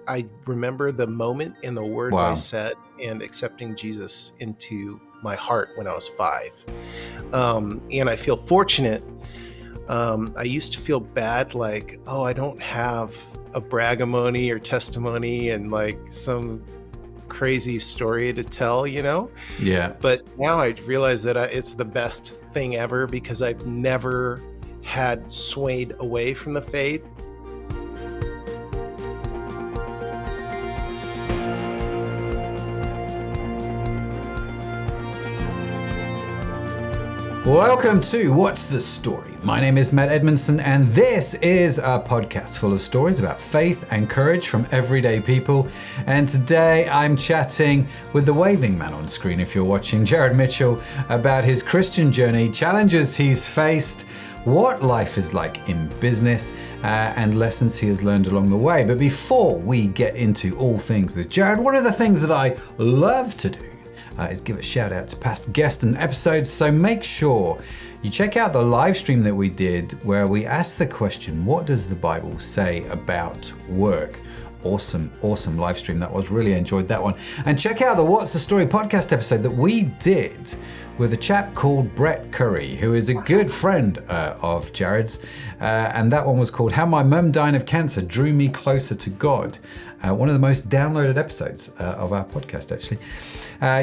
I remember the moment and the words I Wow. said and accepting Jesus into my heart when I was 5. And I feel fortunate. I used to feel bad, like, oh, I don't have a bragamony or testimony and like some crazy story to tell, Yeah. But now I realize that it's the best thing ever because I've never had swayed away from the faith. Welcome to What's the Story? My name is Matt Edmondson, and this is a podcast full of stories about faith and courage from everyday people. And today I'm chatting with the waving man on screen, if you're watching, Jared Mitchell, about his Christian journey, challenges he's faced, what life is like in business, and lessons he has learned along the way. But before we get into all things with Jared, one of the things that I love to do is give a shout out to past guests and episodes. So make sure you check out the live stream that we did where we asked the question, what does the Bible say about work? Awesome live stream that was. Really enjoyed that one. And check out the What's the Story podcast episode that we did with a chap called Brett Curry, who is a good friend of Jared's. And that one was called How My Mum Dying of Cancer Drew Me Closer to God. One of the most downloaded episodes of our podcast, actually.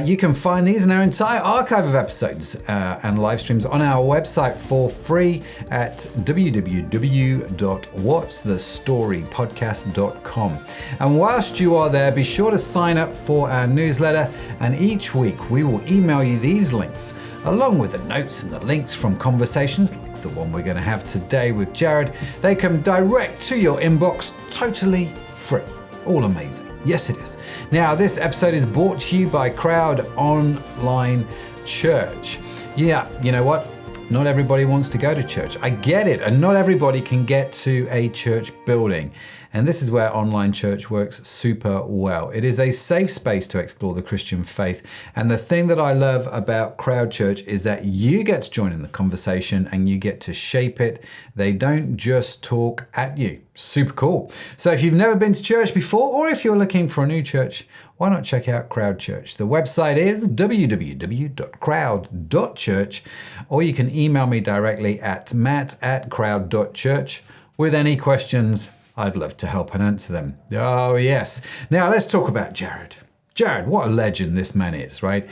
You can find these and our entire archive of episodes and live streams on our website for free at www.whatsthestorypodcast.com. And whilst you are there, be sure to sign up for our newsletter, and each week we will email you these links along with the notes and the links from conversations like the one we're going to have today with Jared. They come direct to your inbox, totally free. All amazing. Yes, it is. Now, this episode is brought to you by Crowd Online Church. Yeah, you know what? Not everybody wants to go to church. I get it. And not everybody can get to a church building. And this is where online church works super well. It is a safe space to explore the Christian faith. And the thing that I love about Crowd Church is that you get to join in the conversation and you get to shape it. They don't just talk at you. Super cool. So if you've never been to church before, or if you're looking for a new church, why not check out Crowd Church? The website is www.crowd.church, or you can email me directly at matt@crowd.church with any questions. I'd love to help and answer them. Oh, yes. Now let's talk about Jared. Jared, what a legend this man is, right?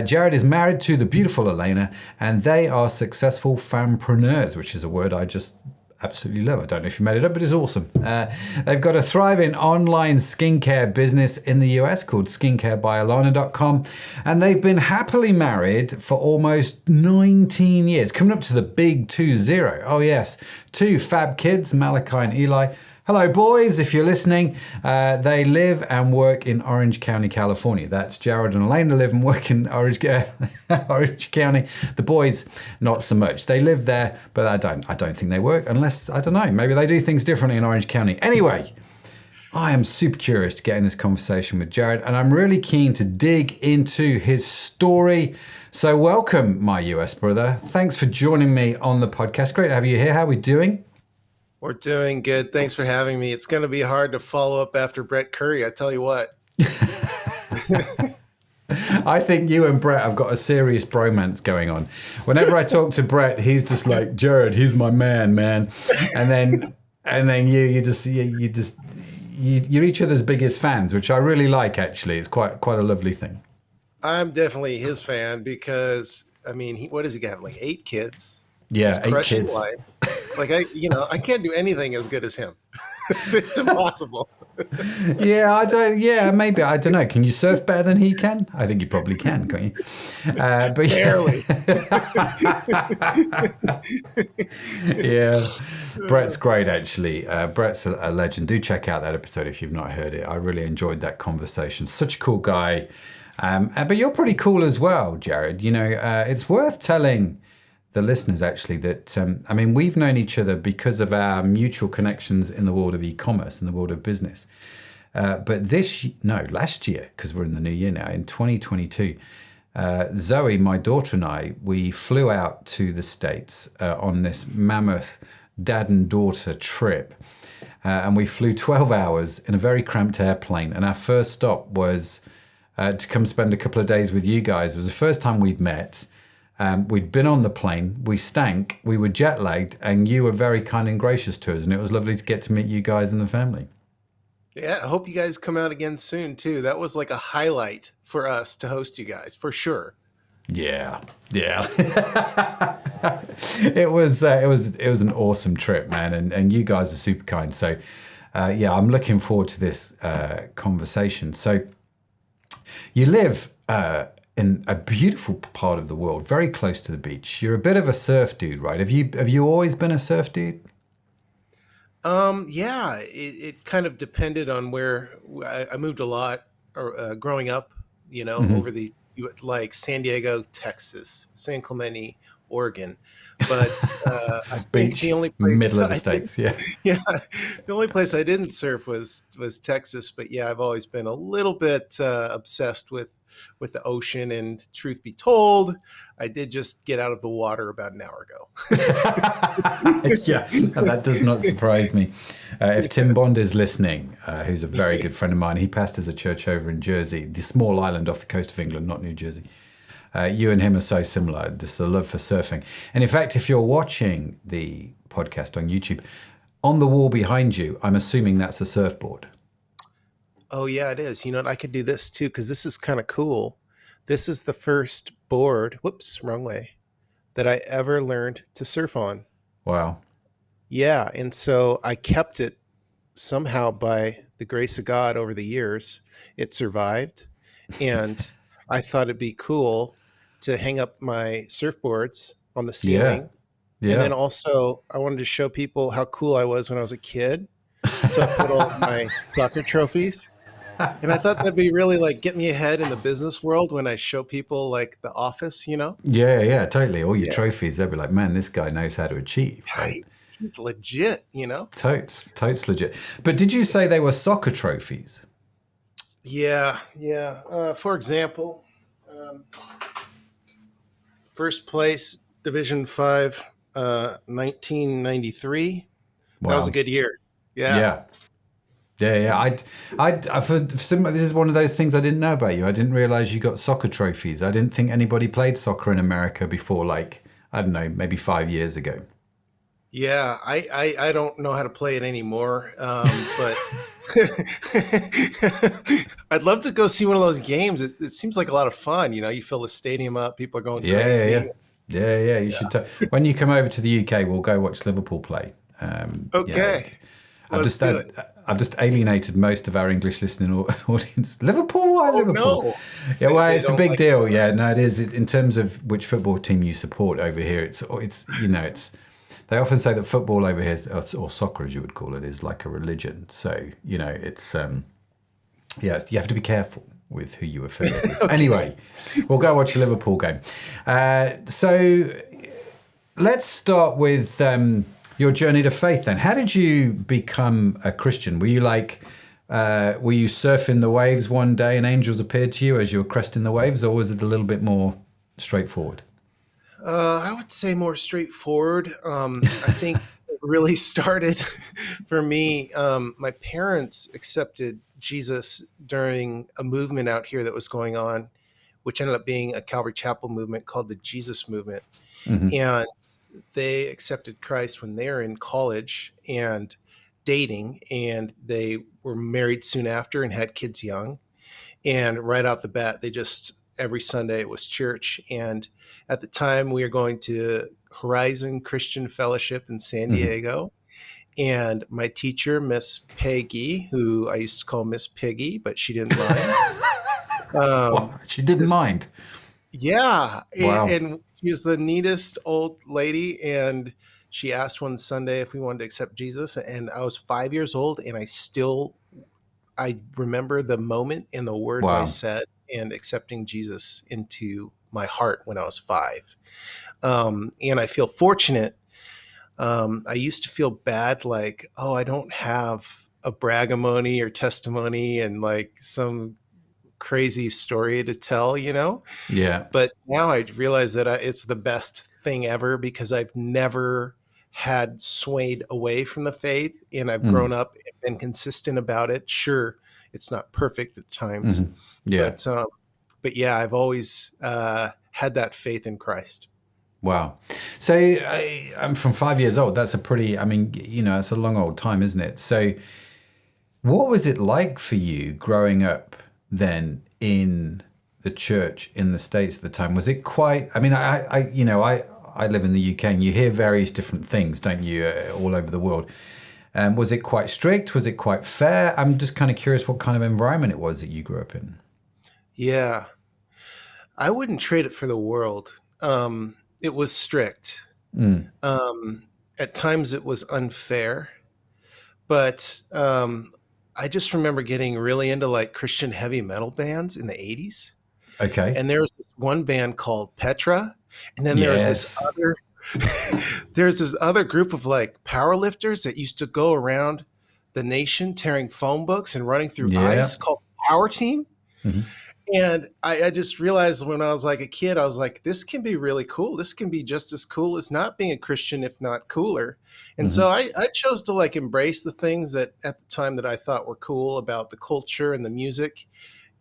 Jared is married to the beautiful Elena, and they are successful fampreneurs, which is a word I just absolutely love. I don't know if you made it up, but it's awesome. They've got a thriving online skincare business in the US called skincarebyalana.com, and they've been happily married for almost 19 years, coming up to the big 20. Oh yes, 2 fab kids, Malachi and Eli. Hello, boys, if you're listening. They live and work in Orange County, California. That's Jared and Elena live and work in Orange County. The boys, not so much. They live there, but I don't think they work unless, I don't know, maybe they do things differently in Orange County. Anyway, I am super curious to get in this conversation with Jared, and I'm really keen to dig into his story. So welcome, my US brother. Thanks for joining me on the podcast. Great to have you here. How are we doing? We're doing good. Thanks for having me. It's going to be hard to follow up after Brett Curry, I tell you what. I think you and Brett have got a serious bromance going on. Whenever I talk to Brett, he's just like, Jared, he's my man. And then you're each other's biggest fans, which I really like, actually. It's quite a lovely thing. I'm definitely his fan because, I mean, what does he have? Like 8 kids? Yeah, He's 8 kids. Life. Like I can't do anything as good as him. It's impossible. Maybe. I don't know. Can you surf better than he can? I think you probably can, can't you? But barely. Yeah. Brett's great, actually. Brett's a legend. Do check out that episode if you've not heard it. I really enjoyed that conversation. Such a cool guy. But you're pretty cool as well, Jared. You know, it's worth telling the listeners actually that, we've known each other because of our mutual connections in the world of e-commerce and the world of business. But last year, because we're in the new year now, in 2022, Zoe, my daughter, and I, we flew out to the States on this mammoth dad and daughter trip. and we flew 12 hours in a very cramped airplane. And our first stop was to come spend a couple of days with you guys. It was the first time we'd met. We'd been on the plane, we stank, we were jet lagged, and you were very kind and gracious to us. And it was lovely to get to meet you guys and the family. Yeah, I hope you guys come out again soon too. That was like a highlight for us to host you guys, for sure. Yeah, yeah. it was an awesome trip, man, and you guys are super kind. So, yeah, I'm looking forward to this conversation. So, you live in a beautiful part of the world, very close to the beach. You're a bit of a surf dude, right? Have you always been a surf dude? Yeah, it kind of depended on where I moved a lot growing up, over like San Diego, Texas, San Clemente, Oregon. But I think the Beach, only place middle of the I didn't, states. Yeah. yeah, the only place I didn't surf was Texas. But yeah, I've always been a little bit obsessed with the ocean. And truth be told, I did just get out of the water about an hour ago. Yeah, that does not surprise me. If Tim Bond is listening, who's a very good friend of mine, he pastors a church over in Jersey, the small island off the coast of England, not New Jersey. You and him are so similar, just a love for surfing. And in fact, if you're watching the podcast on YouTube, on the wall behind you, I'm assuming that's a surfboard. Oh yeah, it is. You know what? I could do this too because this is kind of cool. This is the first board. Whoops, wrong way. That I ever learned to surf on. Wow. Yeah, and so I kept it somehow by the grace of God over the years. It survived, and I thought it'd be cool to hang up my surfboards on the Yeah. ceiling. And then Yeah. also, I wanted to show people how cool I was when I was a kid. So I put all of my soccer trophies. And I thought that'd be really like get me ahead in the business world when I show people like the office. Yeah, yeah, totally. All your Yeah. trophies, they'll be like, man, this guy knows how to achieve, right? Right. He's legit. Totes legit. But did you say they were soccer trophies? Yeah, yeah. For example, um, first place, Division 5, 1993. That was a Wow. good year. Yeah. Yeah. Yeah, yeah. This is one of those things I didn't know about you. I didn't realize you got soccer trophies. I didn't think anybody played soccer in America before, like, I don't know, maybe 5 years ago. Yeah, I don't know how to play it anymore, but I'd love to go see one of those games. It seems like a lot of fun. You fill the stadium up, people are going Yeah, yeah, crazy. yeah. Yeah, yeah. You should. When you come over to the UK, we'll go watch Liverpool play. Okay, I've let's just do it. I've just alienated most of our English listening audience. Liverpool, why Oh Liverpool? no, Yeah, well, they it's a don't big like. deal. Yeah, no, it is. In terms of which football team you support over here, it's. They often say that football over here, or soccer as you would call it, is like a religion. So it's yeah, you have to be careful with who you affiliate with. Okay. Anyway, we'll go watch a Liverpool game. So let's start with your journey to faith then. How did you become a Christian? Were you surfing the waves one day and angels appeared to you as you were cresting the waves, or was it a little bit more straightforward? I would say more straightforward. I think it really started for me. My parents accepted Jesus during a movement out here that was going on, which ended up being a Calvary Chapel movement called the Jesus Movement. Hmm. And they accepted Christ when they were in college and dating, and they were married soon after and had kids young. And right out the bat, they just every Sunday it was church. And at the time, we were going to Horizon Christian Fellowship in San Hmm. Diego. And my teacher, Miss Peggy, who I used to call Miss Piggy, but she didn't mind. Well, she didn't Just mind. yeah, Wow. and she was the neatest old lady. And she asked one Sunday if we wanted to accept Jesus. And I was 5 years old, and I remember the moment and the words I Wow. said and accepting Jesus into my heart when I was 5. And I feel fortunate. I used to feel bad, like, oh, I don't have a bragamony or testimony and like some crazy story to tell. Yeah. But now I realize that it's the best thing ever because I've never had swayed away from the faith, and I've Mm. grown up and been consistent about it. Sure, it's not perfect at times, Hmm. Yeah. but yeah, I've always had that faith in Christ. Wow. So I'm from 5 years old. That's a pretty, I mean, it's a long old time, isn't it? So what was it like for you growing up then in the church in the States at the time? Was it quite, I mean, I live in the UK and you hear various different things, don't you, all over the world. Was it quite strict? Was it quite fair? I'm just kind of curious what kind of environment it was that you grew up in. Yeah, I wouldn't trade it for the world. It was strict. Mm. Um, at times it was unfair, but I just remember getting really into like Christian heavy metal bands in the 80s. Okay. And there was this one band called Petra, and then there was this Yes. other there's this other group of like power lifters that used to go around the nation tearing phone books and running through Yeah. ice called Power Team. Hmm. And I just realized when I was like a kid, I was like, this can be really cool. This can be just as cool as not being a Christian, if not cooler. And so Hmm. I chose to like embrace the things that at the time that I thought were cool about the culture and the music.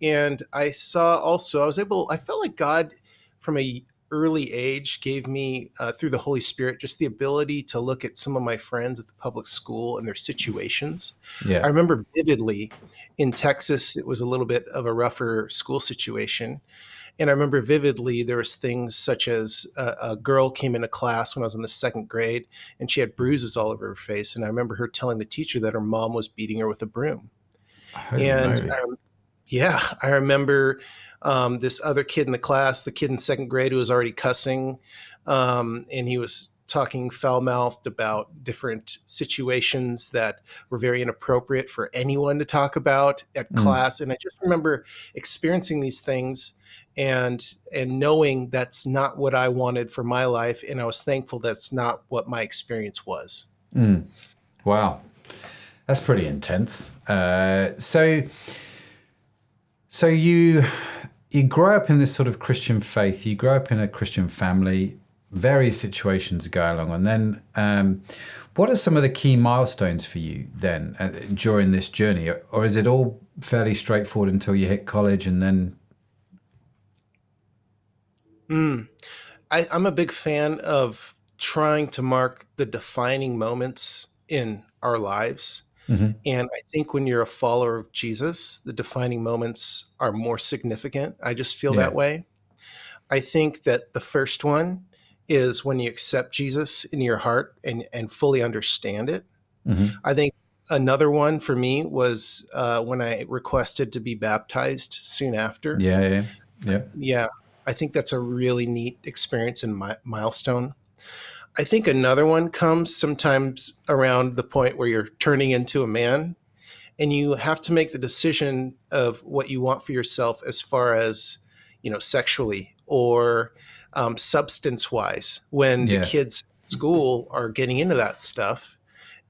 And I saw also, I felt like God from a early age gave me through the Holy Spirit just the ability to look at some of my friends at the public school and their situations. I Yeah. remember vividly in Texas, it was a little bit of a rougher school situation. And I remember vividly there was things such as a girl came into class when I was in the second grade and she had bruises all over her face. And I remember her telling the teacher that her mom was beating her with a broom. Holy And moly. yeah, I remember this other kid in the class, the kid in second grade who was already cussing, and he was talking foul mouthed about different situations that were very inappropriate for anyone to talk about at Mm. class. And I just remember experiencing these things and knowing that's not what I wanted for my life. And I was thankful that's not what my experience was. Mm. Wow. That's pretty intense. So you grow up in this sort of Christian faith. You grow up in a Christian family. Various situations go along, and then what are some of the key milestones for you then during this journey, or is it all fairly straightforward until you hit college and then? Mm. I'm a big fan of trying to mark the defining moments in our lives. Hmm. And I think when you're a follower of Jesus, the defining moments are more significant. I just feel Yeah. that way. I think that the first one is when you accept Jesus in your heart and fully understand it. Hmm. I think another one for me was when I requested to be baptized soon after. Yeah. Yeah. Yeah. Yeah, I think that's a really neat experience and milestone. I think another one comes sometimes around the point where you're turning into a man and you have to make the decision of what you want for yourself as far as, sexually or substance wise when the Yeah. kids at school are getting into that stuff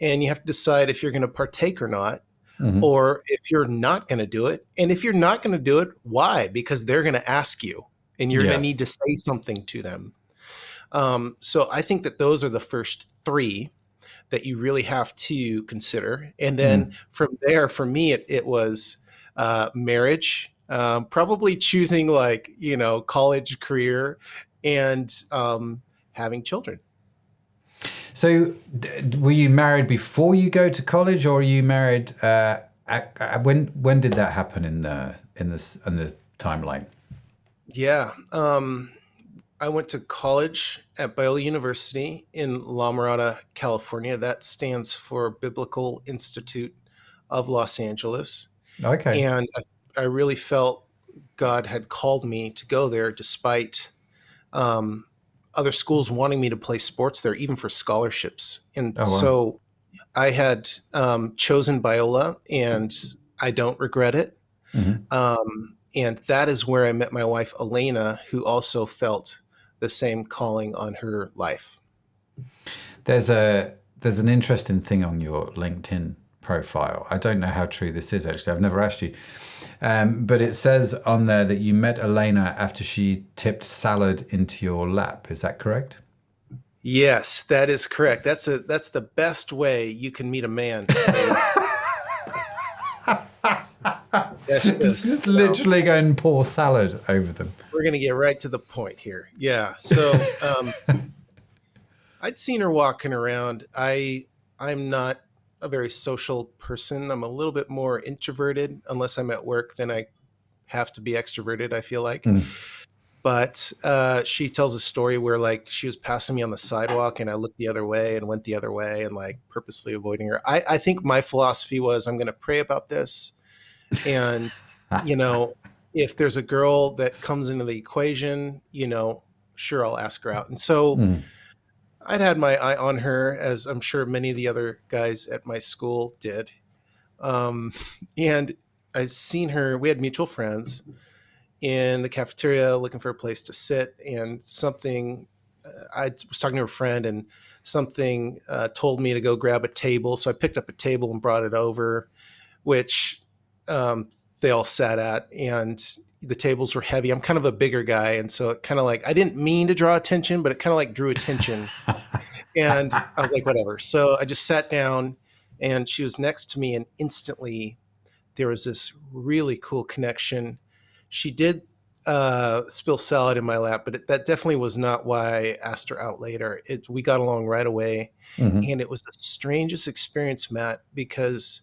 and you have to decide if you're going to partake or not, Hmm. or if you're not going to do it. And if you're not going to do it, why? Because they're going to ask you and you're going to Yeah. need to say something to them. So I think that those are the first three that you really have to consider. And then Mm. from there, for me, it was marriage, probably choosing like, college career and having children. So, were you married before you go to college, or are you married? When did that happen in the timeline? Yeah. I went to college at Biola University in La Mirada, California. That stands for Biblical Institute of Los Angeles. Okay. And I really felt God had called me to go there despite um, other schools wanting me to play sports there, even for scholarships. And Oh wow. so I had chosen Biola and I don't regret it. Hmm. And that is where I met my wife, Elena, who also felt the same calling on her life. There's an interesting thing on your LinkedIn profile. I don't know how true this is actually. I've never asked you, but it says on there that you met Elena after she tipped salad into your lap. Is that correct? Yes, that is correct. That's the best way you can meet a man is that's Just just literally go and pour salad over them. we're gonna get right to the point here. Yeah. So I'd seen her walking around. I'm not a very social person. I'm a little bit more introverted unless I'm at work, then I have to be extroverted, I feel like. Mm. But she tells a story where like she was passing me on the sidewalk and I looked the other way and went the other way and like purposely avoiding her. I think my philosophy was I'm going to pray about this. And, you know, if there's a girl that comes into the equation, sure, I'll ask her out. And so Mm. I'd had my eye on her, as I'm sure many of the other guys at my school did. Um, and I'd seen her, we had mutual friends in the cafeteria looking for a place to sit, and something I was talking to a friend, and something told me to go grab a table. So I picked up a table and brought it over, which they all sat at, and the tables were heavy. I'm kind of a bigger guy, and so it kind of like I didn't mean to draw attention, but it kind of like drew attention, and I was like, whatever. So I just sat down, and she was next to me, and instantly there was this really cool connection. She did spill salad in my lap, but that definitely was not why I asked her out later. We got along right away, Hmm. and it was the strangest experience, Matt, because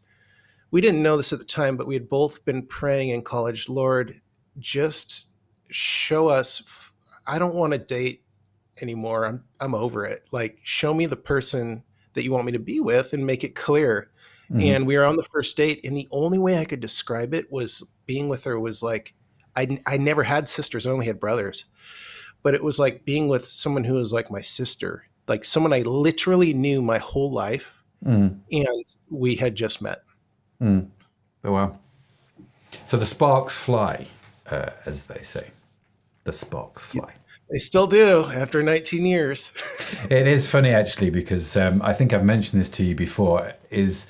we didn't know this at the time, but we had both been praying in college, Lord, just show us. I don't want to date anymore. I'm over it. Like, show me the person that you want me to be with and make it clear. Hmm. And we were on the first date, and the only way I could describe it was being with her was like I never had sisters, I only had brothers. But it was like being with someone who was like my sister, like someone I literally knew my whole life, Mm. and we had just met. Mm. Oh, wow. So the sparks fly, as they say. The sparks fly. They still do after 19 years. It is funny actually because I think I've mentioned this to you before. Is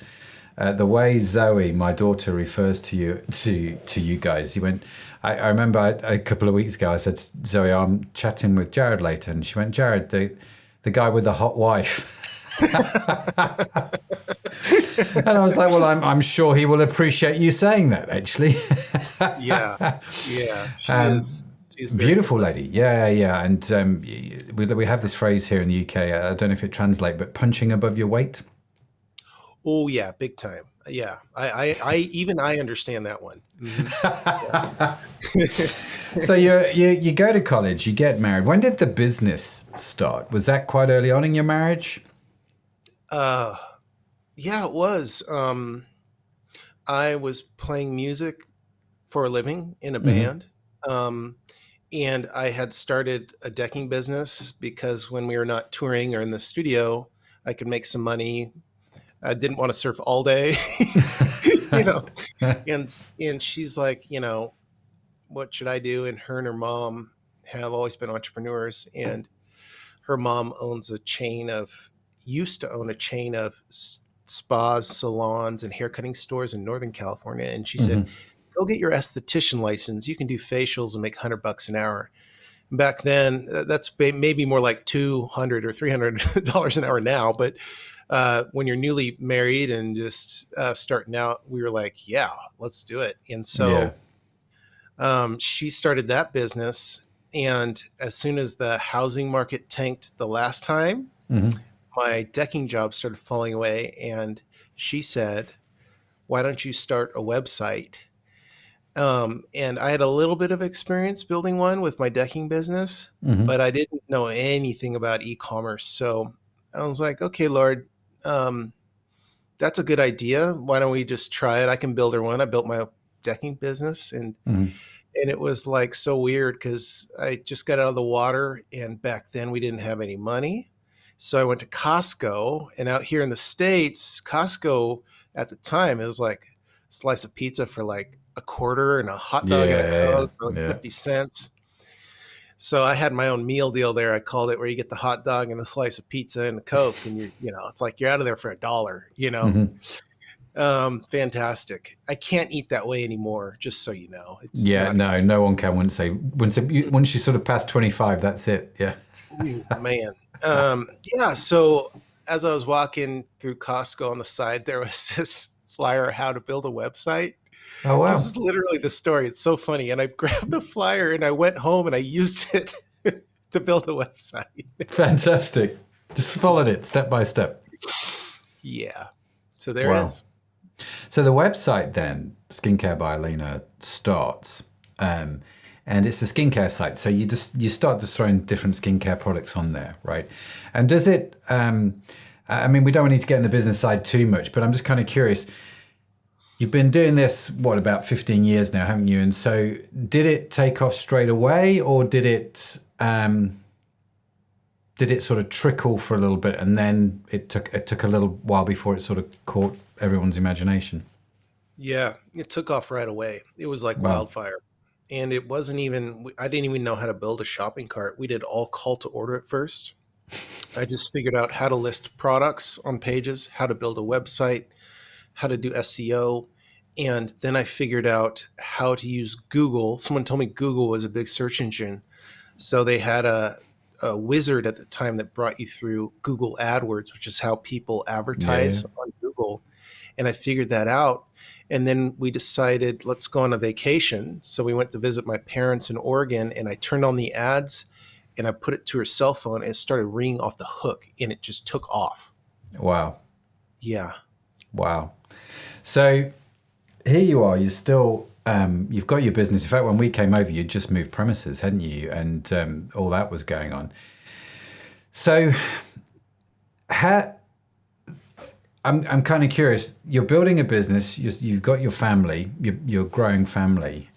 the way Zoe, my daughter, refers to you guys. You went. I remember a couple of weeks ago I said, Zoe, I'm chatting with Jared later, and she went, Jared, the guy with the hot wife. And I was like, well, I'm sure he will appreciate you saying that, actually. Yeah, yeah, she's very Beautiful good. lady. Yeah, yeah. And we have this phrase here in the UK. I don't know if it translates, but punching above your weight. Oh yeah, big time. Yeah, I even I understand that one. Hmm. Yeah. So you go to college, you get married. When did the business start? Was that quite early on in your marriage? uh, yeah, it was. I was playing music for a living in a Hmm. band. Um, and I had started a decking business because when we were not touring or in the studio, I could make some money. I didn't want to surf all day, you know. And she's like, what should I do? And her mom have always been entrepreneurs, and her mom used to own a chain of spas, salons, and haircutting stores in Northern California. And she said, Hmm. go get your esthetician license. You can do facials and make $100 an hour. Back then, that's maybe more like $200 or $300 an hour now. But when you're newly married and just starting out, we were like, yeah, let's do it. And Yeah. so she started that business. And as soon as the housing market tanked the last time, Hmm. my decking job started falling away. And she said, why don't you start a website? And I had a little bit of experience building one with my decking business, Hmm. but I didn't know anything about e-commerce. So I was like, okay, Lord, um, that's a good idea. Why don't we just try it? I can build her one. I built my decking business, Hmm. and it was like so weird because I just got out of the water, and back then we didn't have any money. So I went to Costco, and out here in the States, Costco at the time, it was like a slice of pizza for like a quarter and a hot dog and a Yeah, yeah, Coke for like yeah. 50 cents. So I had my own meal deal there. I called it, where you get the hot dog and the slice of pizza and the Coke, and it's like you're out of there for $1. Hmm. Fantastic. I can't eat that way anymore, just so you know. It's Yeah, not a good. no one can. Once you sort of pass 25, that's it. Yeah. Ooh, man. Yeah. So as I was walking through Costco on the side, there was this flyer how to build a website. Oh This wow, is literally the story. It's so funny. And I grabbed the flyer and I went home and I used it to build a website. fantastic! Just followed it step by step. Yeah. So there it Wow. is. So the website then, Skincare by Alina, starts, um, and it's a skincare site. So you start just throwing different skincare products on there, right? And does it? I mean, we don't need to get in the business side too much, but I'm just kind of curious. You've been doing this what about 15 years now, haven't you? And so, did it take off straight away, or did it sort of trickle for a little bit, and then it took a little while before it sort of caught everyone's imagination? Yeah. It took off right away. It was like Wow. wildfire. And it wasn't even, I didn't even know how to build a shopping cart. We did all call to order at first. I just figured out how to list products on pages, how to build a website, how to do SEO. And then I figured out how to use Google. Someone told me Google was a big search engine. So they had a wizard at the time that brought you through Google AdWords, which is how people Yeah. advertise on Google. And I figured that out. And then we decided, let's go on a vacation. So we went to visit my parents in Oregon, and I turned on the ads and I put it to her cell phone and it started ringing off the hook and it just took off. Wow. Yeah. Wow. So here you are. You're still. You've got your business. In fact, when we came over, you'd just moved premises, hadn't you? And all that was going on. So, ha- I'm kind of curious. You're building a business. You've got your family. You're growing family.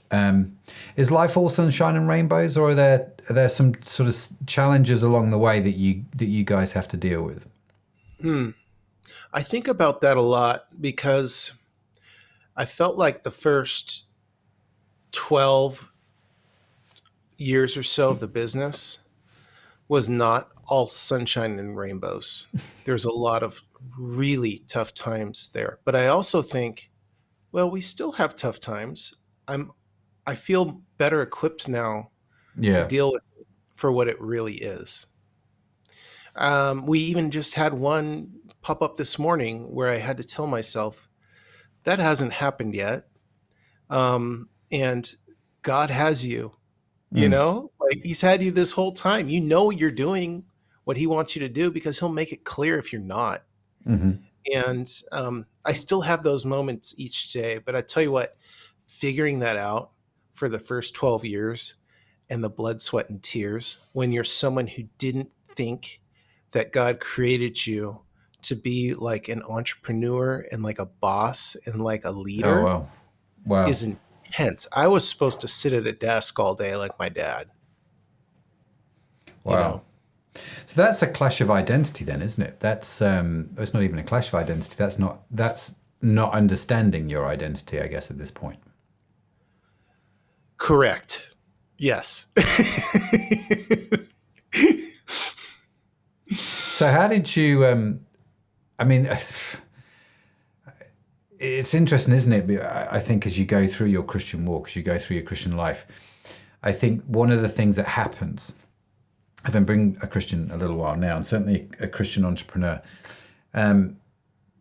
Is life all sunshine and rainbows, or are there some sort of challenges along the way that you guys have to deal with? Hmm. I think about that a lot because I felt like the first 12 years or so of the business was not all sunshine and rainbows. There's a lot of really tough times there. But I also think, well, we still have tough times. I'm I feel better equipped now to Yeah. deal with it for what it really is. We even just had one pop up this morning where I had to tell myself that hasn't happened yet. And God has you, Mm, like he's had you this whole time. You're doing what he wants you to do because he'll make it clear if you're not. hmm. And I still have those moments each day. But I tell you what, figuring that out for the first 12 years and the blood, sweat, and tears when you're someone who didn't think that God created you to be like an entrepreneur and like a boss and like a Oh leader wow. Wow. is intense. I was supposed to sit at a desk all day like my dad, you Wow. know. So that's a clash of identity then, isn't it? It's not even a clash of identity. That's not understanding your identity, I guess, at this point. Correct. Yes. So how did you I mean it's interesting, isn't it? I think as you go through your Christian walk, as you go through your Christian life, I think one of the things that happens, I've been being a Christian a little while now, and certainly a Christian entrepreneur,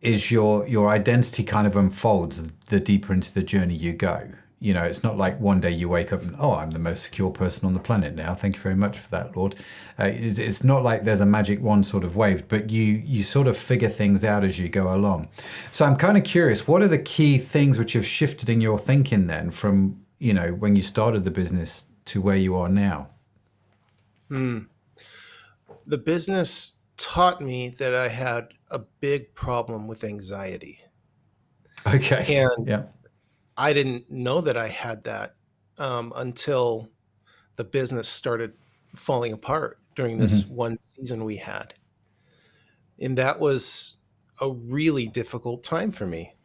is your identity kind of unfolds the deeper into the journey you go. It's not like one day you wake up and, oh, I'm the most secure person on the planet now. Thank you very much for that, Lord. It's not like there's a magic wand sort of waved, but you sort of figure things out as you go along. So I'm kind of curious, what are the key things which have shifted in your thinking then from, when you started the business to where you are now? Hmm. The business taught me that I had a big problem with anxiety. Okay. And Yeah. I didn't know that I had that until the business started falling apart during this Hmm. one season we had. And that was a really difficult time for me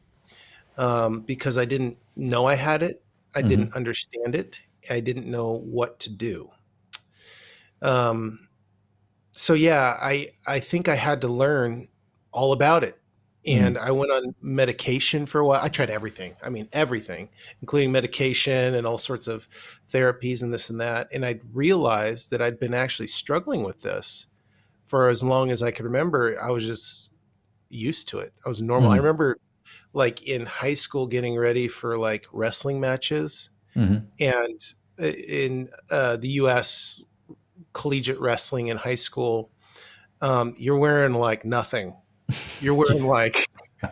because I didn't know I had it. I Hmm. didn't understand it. I didn't know what to do. Um, so yeah, I think I had to learn all about it. And Mm. I went on medication for a while. I tried everything. I mean, everything, including medication and all sorts of therapies and this and that. And I realized that I'd been actually struggling with this for as long as I could remember, I was just used to it. I was normal. I Mm. remember like in high school getting ready for like wrestling matches, Hmm. and in the US collegiate wrestling in high school, you're wearing like nothing. You're wearing like a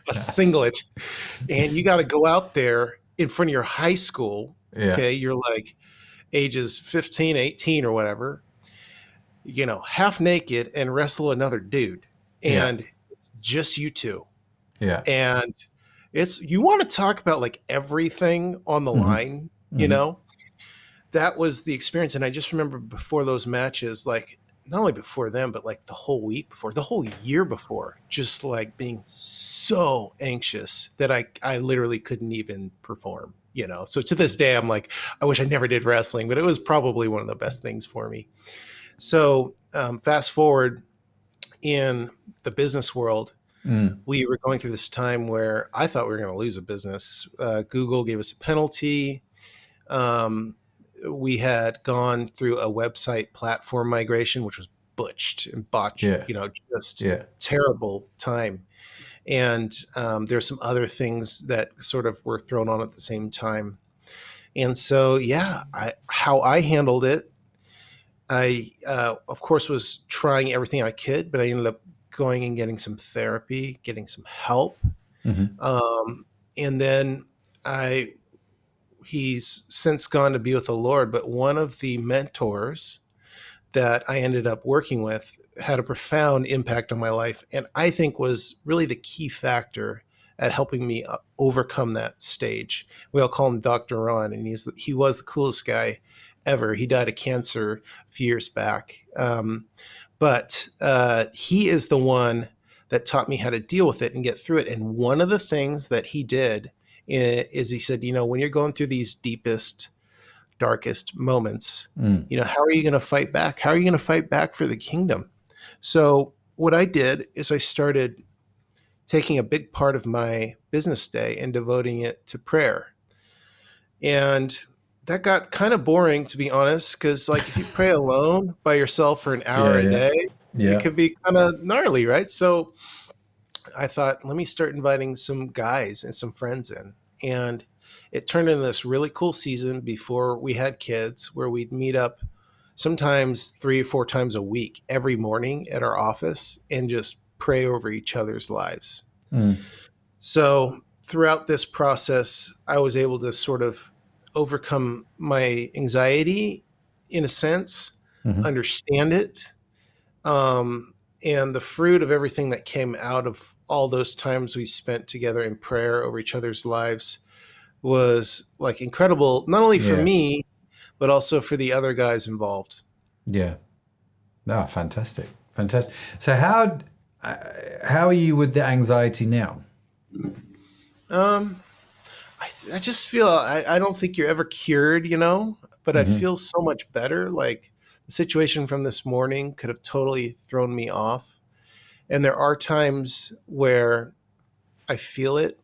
Yeah. singlet, and you got to go out there in front of your high school. Yeah. Okay. You're like ages 15, 18 or whatever, half naked and wrestle another dude. Yeah. And just you two. Yeah. And you want to talk about like everything on the Hmm. line, you Hmm. know? That was the experience. And I just remember before those matches, like not only before them, but like the whole week before, the whole year before, just like being so anxious that I literally couldn't even perform, So to this day, I'm like, I wish I never did wrestling, but it was probably one of the best things for me. So fast forward in the business world, Mm. we were going through this time where I thought we were going to lose a business. Google gave us a penalty. Um, we had gone through a website platform migration, which was butched and botched, Yeah. just Yeah. terrible time. And there's some other things that sort of were thrown on at the same time. And so, yeah, how I handled it, I, of course, was trying everything I could, but I ended up going and getting some therapy, getting some help. Hmm. Um, and then I he's since gone to be with the Lord, but one of the mentors that I ended up working with had a profound impact on my life, and I think was really the key factor at helping me overcome that stage. We all call him Dr. Ron, and he was the coolest guy ever. He died of cancer a few years back, but he is the one that taught me how to deal with it and get through it. And one of the things that he did is he said, when you're going through these deepest, darkest moments, Mm. how are you going to fight back? How are you going to fight back for the kingdom? So what I did is I started taking a big part of my business day and devoting it to prayer. And that got kind of boring, to be honest, because like if you pray alone by yourself for an hour Yeah. a Yeah. day, it Yeah. could be kind of gnarly, right? So I thought, let me start inviting some guys and some friends in. And it turned into this really cool season before we had kids where we'd meet up sometimes 3 or 4 times a week every morning at our office and just pray over each other's lives. Mm. So throughout this process, I was able to sort of overcome my anxiety in a sense, Hmm. understand it, um, and the fruit of everything that came out of all those times we spent together in prayer over each other's lives was like incredible, not only for Yeah. me, but also for the other guys involved. Yeah. Ah, fantastic. Fantastic. So how are you with the anxiety now? Um, I just feel I don't think you're ever cured, but I Hmm. feel so much better. Like the situation from this morning could have totally thrown me off. And there are times where I feel it,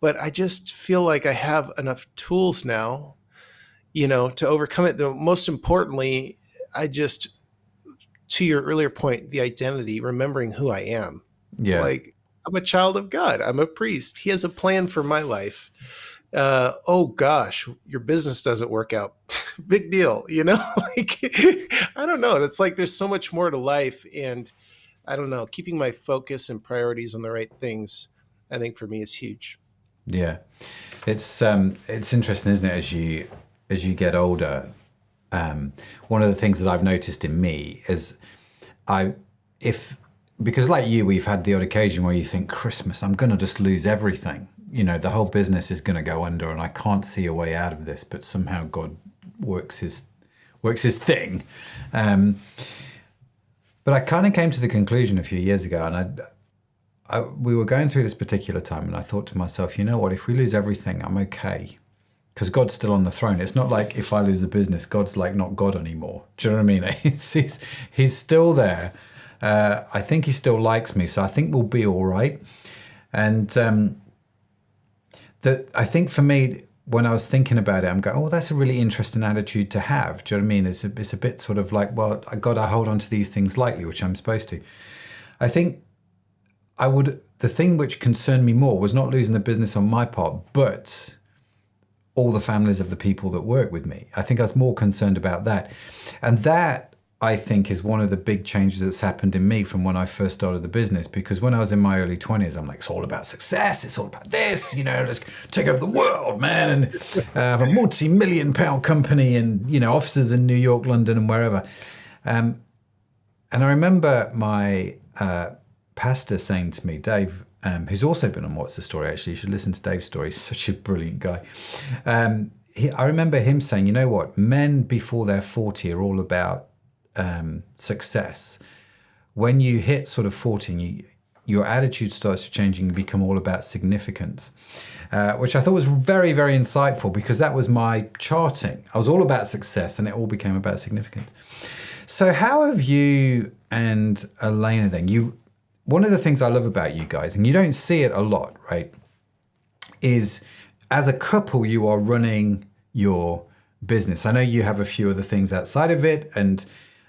but I just feel like I have enough tools now, to overcome it. Though most importantly, I just, to your earlier point, the identity, remembering who I am. Yeah. Like I'm a child of God. I'm a priest. He has a plan for my life. Oh gosh, your business doesn't work out. Big deal, like I don't know. It's like there's so much more to life, and I don't know. Keeping my focus and priorities on the right things, I think for me is huge. Yeah. It's interesting, isn't it, as you get older. One of the things that I've noticed in me is I if because like you, we've had the odd occasion where you think, Christmas, I'm going to just lose everything. The whole business is going to go under, and I can't see a way out of this. But somehow God works his thing. Um, but I kind of came to the conclusion a few years ago, and we were going through this particular time, and I thought to myself, you know what? If we lose everything, I'm okay. Because God's still on the throne. It's not like if I lose the business, God's like not God anymore. Do you know what I mean? He's still there. I think he still likes me, so I think we'll be all right. And I think for me, when I was thinking about it, I'm going, oh, that's a really interesting attitude to have. Do you know what I mean? It's a bit sort of like, well, I got to hold on to these things lightly, which I'm supposed to. I think the thing which concerned me more was not losing the business on my part, but all the families of the people that work with me. I think I was more concerned about that. And that, I think, is one of the big changes that's happened in me from when I first started the business. Because when I was in my early 20s, I'm like, it's all about success. It's all about this, let's take over the world, man. And have a multi-million-pound company and, offices in New York, London, and wherever. And I remember my pastor saying to me, Dave, who's also been on What's the Story, actually. You should listen to Dave's story. He's such a brilliant guy. I remember him saying, you know what? Men before they're 40 are all about success. When you hit sort of 40, your attitude starts to change and you become all about significance, which I thought was very, very insightful because that was my charting. I was all about success and it all became about significance. So how have you and Elena then, one of the things I love about you guys, and you don't see it a lot, right, is as a couple, you are running your business. I know you have a few other things outside of it, and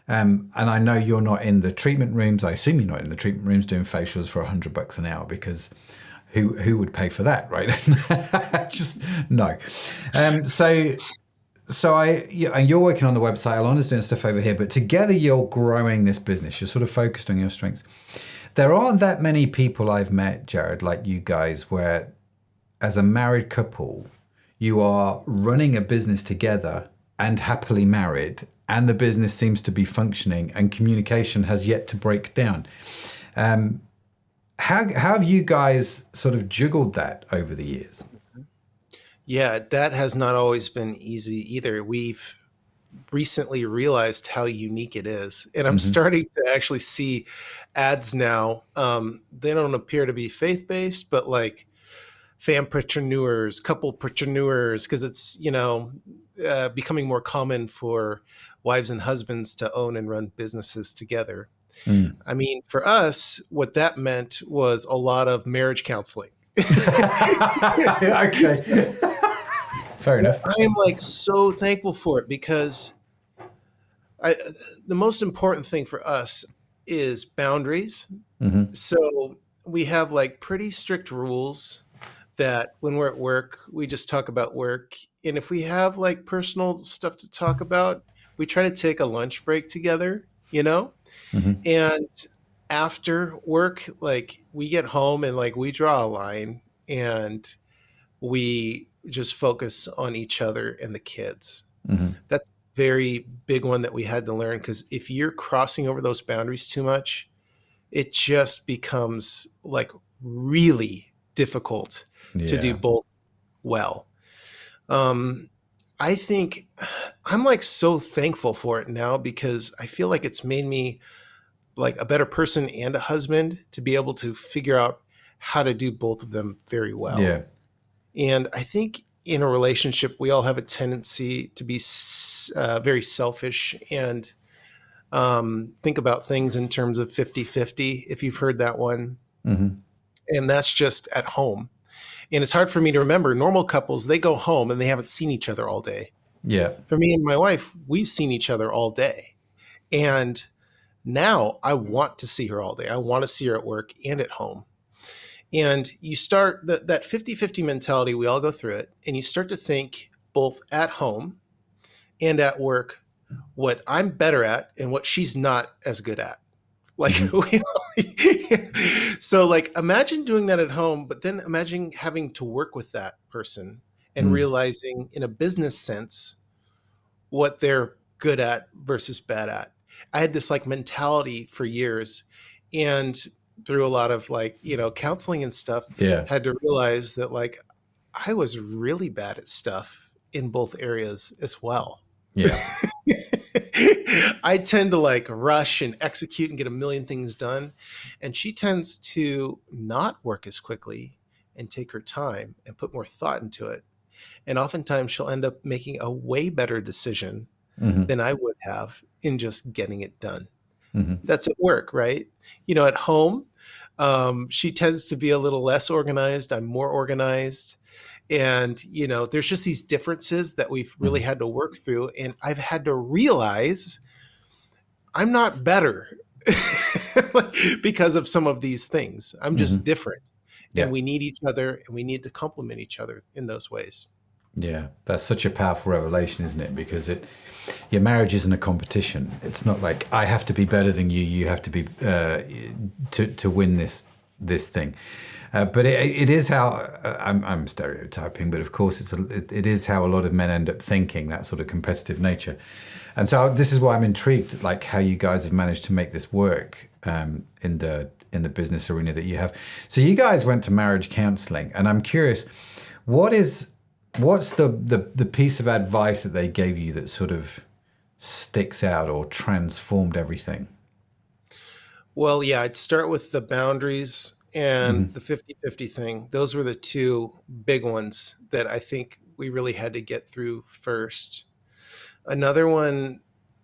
I know you're not in the treatment rooms. I assume you're not in the treatment rooms doing facials for $100 an hour because who would pay for that, right? Just no. And you're working on the website. Alana's doing stuff over here, but together you're growing this business. You're sort of focused on your strengths. There aren't that many people I've met, Jared, like you guys, where as a married couple, you are running a business together and happily married, and the business seems to be functioning and communication has yet to break down. How have you guys sort of juggled that over the years? Yeah, that has not always been easy either. We've recently realized how unique it is. And I'm starting to actually see ads now. They don't appear to be faith-based, but like Fampreneurs, couplepreneurs, because it's, becoming more common for wives and husbands to own and run businesses together. I mean, for us, what that meant was a lot of marriage counseling. Okay. Fair enough. I am like so thankful for it because the most important thing for us is boundaries. So we have like pretty strict rules that when we're at work, we just talk about work. And if we have like personal stuff to talk about, we try to take a lunch break together, And after work, like we get home and like we draw a line and we just focus on each other and the kids. That's a very big one that we had to learn because if you're crossing over those boundaries too much, it just becomes like really difficult to do both well. I think I'm like so thankful for it now because I feel like it's made me like a better person and a husband to be able to figure out how to do both of them very well. Yeah. And I think in a relationship, we all have a tendency to be very selfish and think about things in terms of 50-50, if you've heard that one. And that's just at home. And it's hard for me to remember normal couples, they go home and they haven't seen each other all day. Yeah. For me and my wife, we've seen each other all day. And now I want to see her all day. I want to see her at work and at home. And you start that 50-50 mentality, we all go through it, and you start to think both at home and at work what I'm better at and what she's not as good at. Like, so like imagine doing that at home, but then imagine having to work with that person and realizing in a business sense what they're good at versus bad at. I had this like mentality for years, and through a lot of like, counseling and stuff, had to realize that like I was really bad at stuff in both areas as well. Yeah. I tend to like rush and execute and get a million things done. And she tends to not work as quickly and take her time and put more thought into it. And oftentimes she'll end up making a way better decision than I would have in just getting it done. That's at work, right? At home, she tends to be a little less organized. I'm more organized. And, there's just these differences that we've really Hmm. had to work through. And I've had to realize I'm not better because of some of these things. I'm just Hmm. different. And Yeah. we need each other and we need to complement each other in those ways. Yeah. That's such a powerful revelation, isn't it? Because your marriage isn't a competition. It's not like I have to be better than you. You have to be to win this thing. But it is how I'm stereotyping, but of course it is how a lot of men end up thinking, that sort of competitive nature. And so this is why I'm intrigued, like how you guys have managed to make this work in the business arena that you have. So you guys went to marriage counseling, and I'm curious, what is what's the piece of advice that they gave you that sort of sticks out or transformed everything? Well, yeah, I'd start with the boundaries and Hmm. the 50-50 thing. Those were the two big ones that I think we really had to get through first. Another one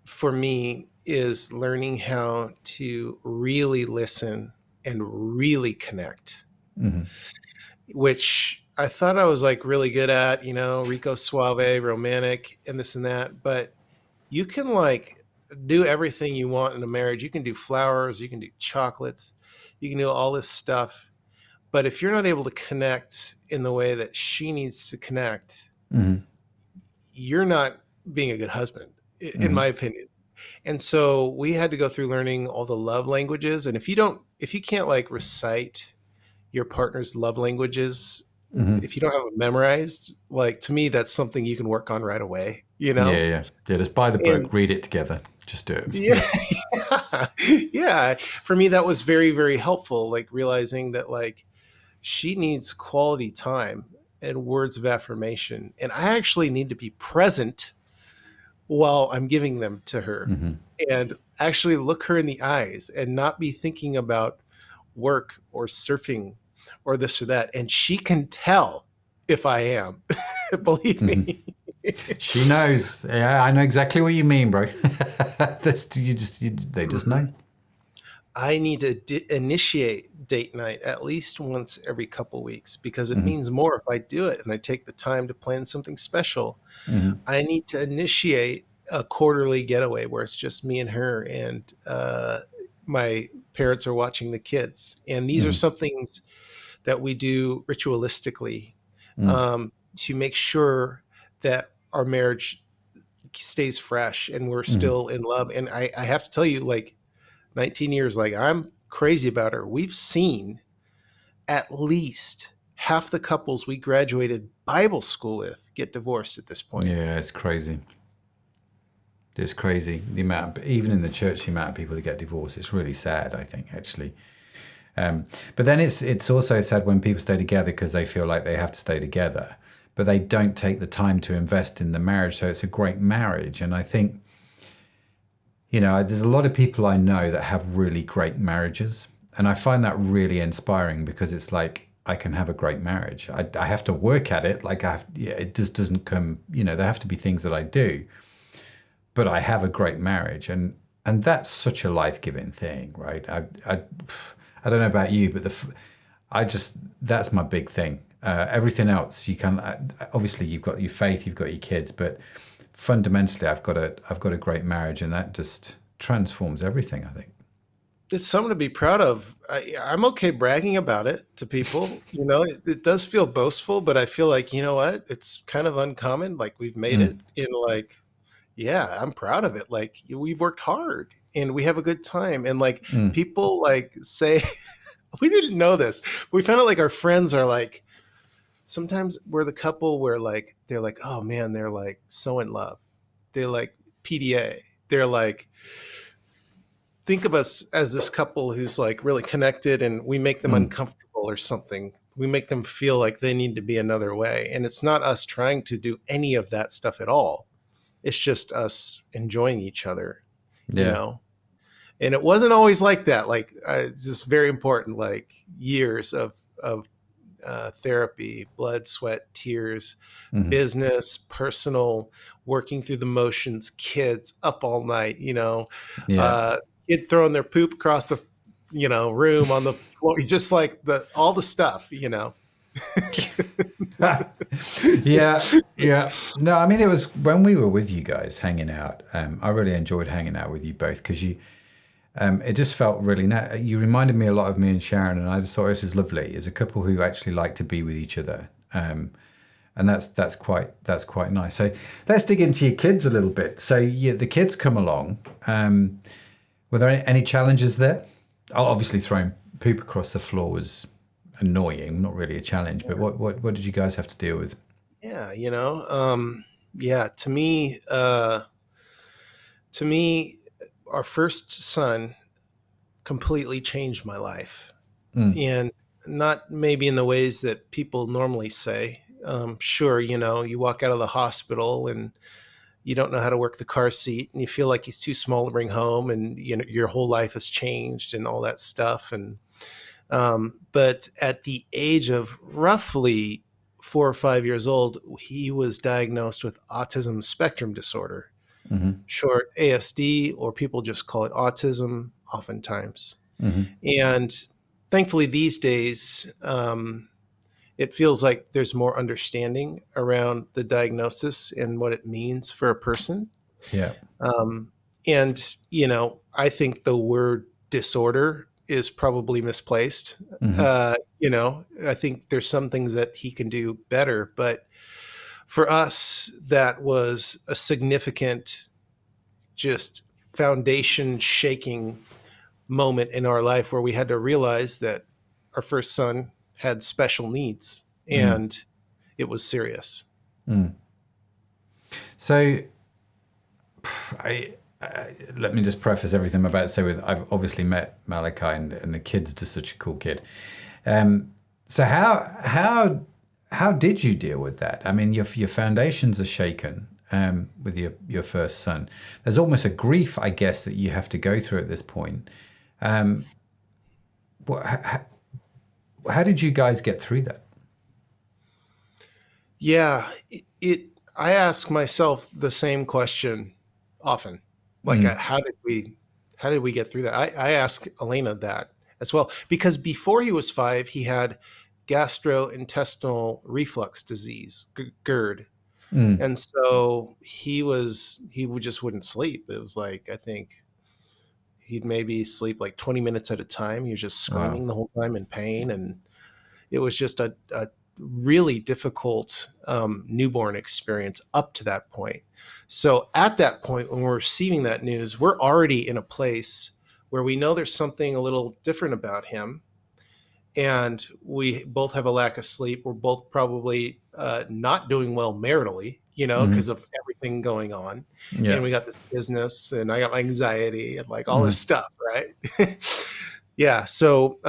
for me is learning how to really listen and really connect, Hmm. which I thought I was like really good at, Rico Suave, romantic, and this and that. But you can like do everything you want in a marriage. You can do flowers, you can do chocolates, you can do all this stuff. But if you're not able to connect in the way that she needs to connect, Hmm. you're not being a good husband, in Hmm. my opinion. And so we had to go through learning all the love languages. And if you can't like recite your partner's love languages, Hmm. if you don't have it memorized, like to me, that's something you can work on right away, Yeah, yeah, yeah. Just buy the And book, read it together. Just do it. yeah, yeah. For me, that was very, very helpful. Like realizing that like she needs quality time and words of affirmation. And I actually need to be present while I'm giving them to her Hmm. and actually look her in the eyes and not be thinking about work or surfing or this or that. And she can tell if I am, believe Hmm. me. She knows. Yeah, I know exactly what you mean, bro. They just know. Mhm. I need to initiate date night at least once every couple weeks because it Hmm. means more if I do it and I take the time to plan something special. Hmm. I need to initiate a quarterly getaway where it's just me and her, and my parents are watching the kids. And these are Hmm. some things that we do ritualistically Hmm. to make sure that our marriage stays fresh and we're Hmm. still in love. And I have to tell you, like 19 years, like I'm crazy about her. We've seen at least half the couples we graduated Bible school with get divorced at this point. Yeah, it's crazy. It's crazy the amount, even in the church, the amount of people that get divorced. It's really sad, I think, actually. But then it's also sad when people stay together because they feel like they have to stay together, but they don't take the time to invest in the marriage. So it's a great marriage, and I think there's a lot of people I know that have really great marriages, and I find that really inspiring because it's like I can have a great marriage. I have to work at it. Like yeah, it just doesn't come. There have to be things that I do, but I have a great marriage, and that's such a life giving thing, right? I don't know about you, but I just that's my big thing. Everything else you can obviously you've got your faith, you've got your kids, but fundamentally I've got a great marriage, and that just transforms everything, I think. It's something to be proud of. I'm okay bragging about it to people. It does feel boastful, but I feel like, you know what? It's kind of uncommon. Like we've made Mm, it in like, yeah, I'm proud of it. Like we've worked hard and we have a good time. And like mm, people like say, we didn't know this. We found out like our friends are like, sometimes we're the couple where like, they're like, oh man, they're like so in love. They're like PDA. They're like, think of us as this couple who's like really connected and we make them mm. uncomfortable or something. We make them feel like they need to be another way. And it's not us trying to do any of that stuff at all. It's just us enjoying each other, you Yeah. know? And it wasn't always like that. Like, it's just very important, like years of therapy, blood, sweat, tears, Hmm. business, personal, working through the motions, kids up all night, Yeah. uh, kid throwing their poop across the, room on the floor, just like all the stuff. Yeah, yeah. No, I mean, it was when we were with you guys hanging out. I really enjoyed hanging out with you both because it just felt really. You reminded me a lot of me and Sharon, and I just thought this is lovely. As a couple who actually like to be with each other, and that's quite nice. So let's dig into your kids a little bit. So the kids come along. Were there any challenges there? Oh, obviously, throwing poop across the floor was annoying. Not really a challenge, but what did you guys have to deal with? Yeah, yeah, to me, our first son completely changed my life. Mm, And not maybe in the ways that people normally say. Sure, you walk out of the hospital and you don't know how to work the car seat and you feel like he's too small to bring home, and your whole life has changed and all that stuff. And but at the age of roughly 4 or 5 years old, he was diagnosed with autism spectrum disorder, mm-hmm, short ASD, or people just call it autism oftentimes. mm-hmm. And thankfully, these days, it feels like there's more understanding around the diagnosis and what it means for a person. Yeah. Um, and, I think the word disorder is probably misplaced. Mm-hmm. I think there's some things that he can do better, but for us, that was a significant, just foundation shaking moment in our life where we had to realize that our first son had special needs Mm, and it was serious. mm. So let me just preface everything I'm about to say with I've obviously met Malachi and the kid's just such a cool kid. So how did you deal with that? I mean, your foundations are shaken with your first son. There's almost a grief, I guess, that you have to go through at this point. Um, what, how did you guys get through that? Yeah, I ask myself the same question often. Like, Mm, how did we get through that? I ask Elena that as well, because before he was 5, he had gastrointestinal reflux disease, GERD. mm, And so he would just wouldn't sleep. It was like, I think he'd maybe sleep like 20 minutes at a time. He was just wow. screaming the whole time in pain. And it was just a really difficult newborn experience up to that point. So at that point, when we're receiving that news, we're already in a place where we know there's something a little different about him. And we both have a lack of sleep. We're both probably not doing well maritally, Mm, because of everything going on. And yeah. we got this business, and I got my anxiety and like all this Mm, stuff, right? Yeah. So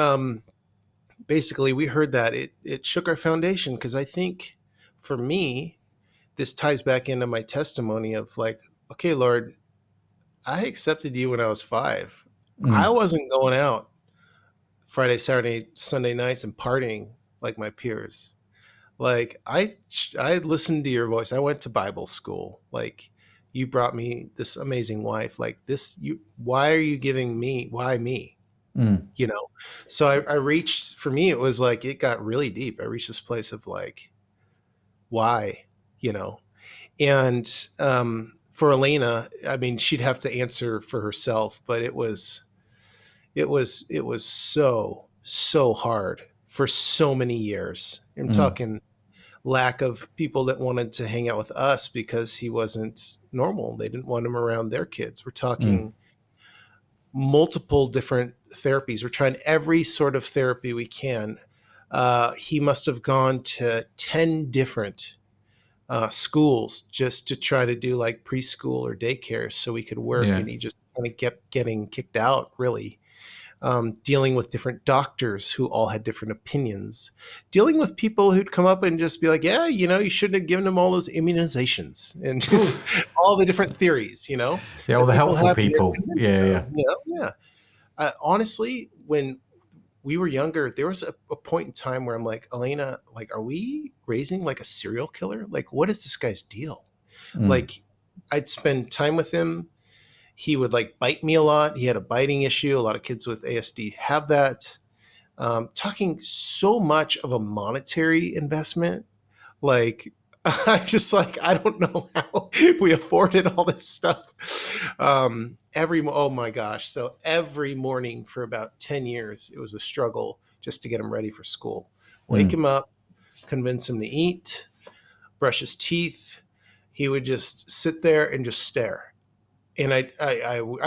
basically, we heard that it shook our foundation, because I think for me, this ties back into my testimony of like, okay, Lord, I accepted you when I was 5. I mm, wasn't going out Friday, Saturday, Sunday nights and partying like my peers. Like I listened to your voice. I went to Bible school. Like, you brought me this amazing wife. Like, this, you, why are you giving me, why me? mm, You know? So I reached, for me, it was like, it got really deep. I reached this place of like, why, you know? And for Elena, I mean, she'd have to answer for herself, but it was so hard for so many years. I'm mm, talking lack of people that wanted to hang out with us because he wasn't normal. They didn't want him around their kids. We're mm. talking multiple different therapies. We're trying every sort of therapy we can. He must have gone to 10 different schools just to try to do like preschool or daycare so we could work. Yeah. And he just kind of kept getting kicked out, really. Dealing with different doctors who all had different opinions, dealing with people who'd come up and just be like, yeah, you shouldn't have given them all those immunizations, and just all the different theories, Yeah, all that the people helpful have that they're people. convinced Yeah, of. yeah. Yeah. Honestly, when we were younger, there was a point in time where I'm like, Elena, like, are we raising like a serial killer? Like, what is this guy's deal? Mm, Like, I'd spend time with him. He would like bite me a lot. He had a biting issue. A lot of kids with ASD have that. talking so much of a monetary investment. Like, I'm just like, I don't know how we afforded all this stuff. Oh my gosh. So every morning for about 10 years, it was a struggle just to get him ready for school. Wake Mm, him up, convince him to eat, brush his teeth. He would just sit there and just stare. And I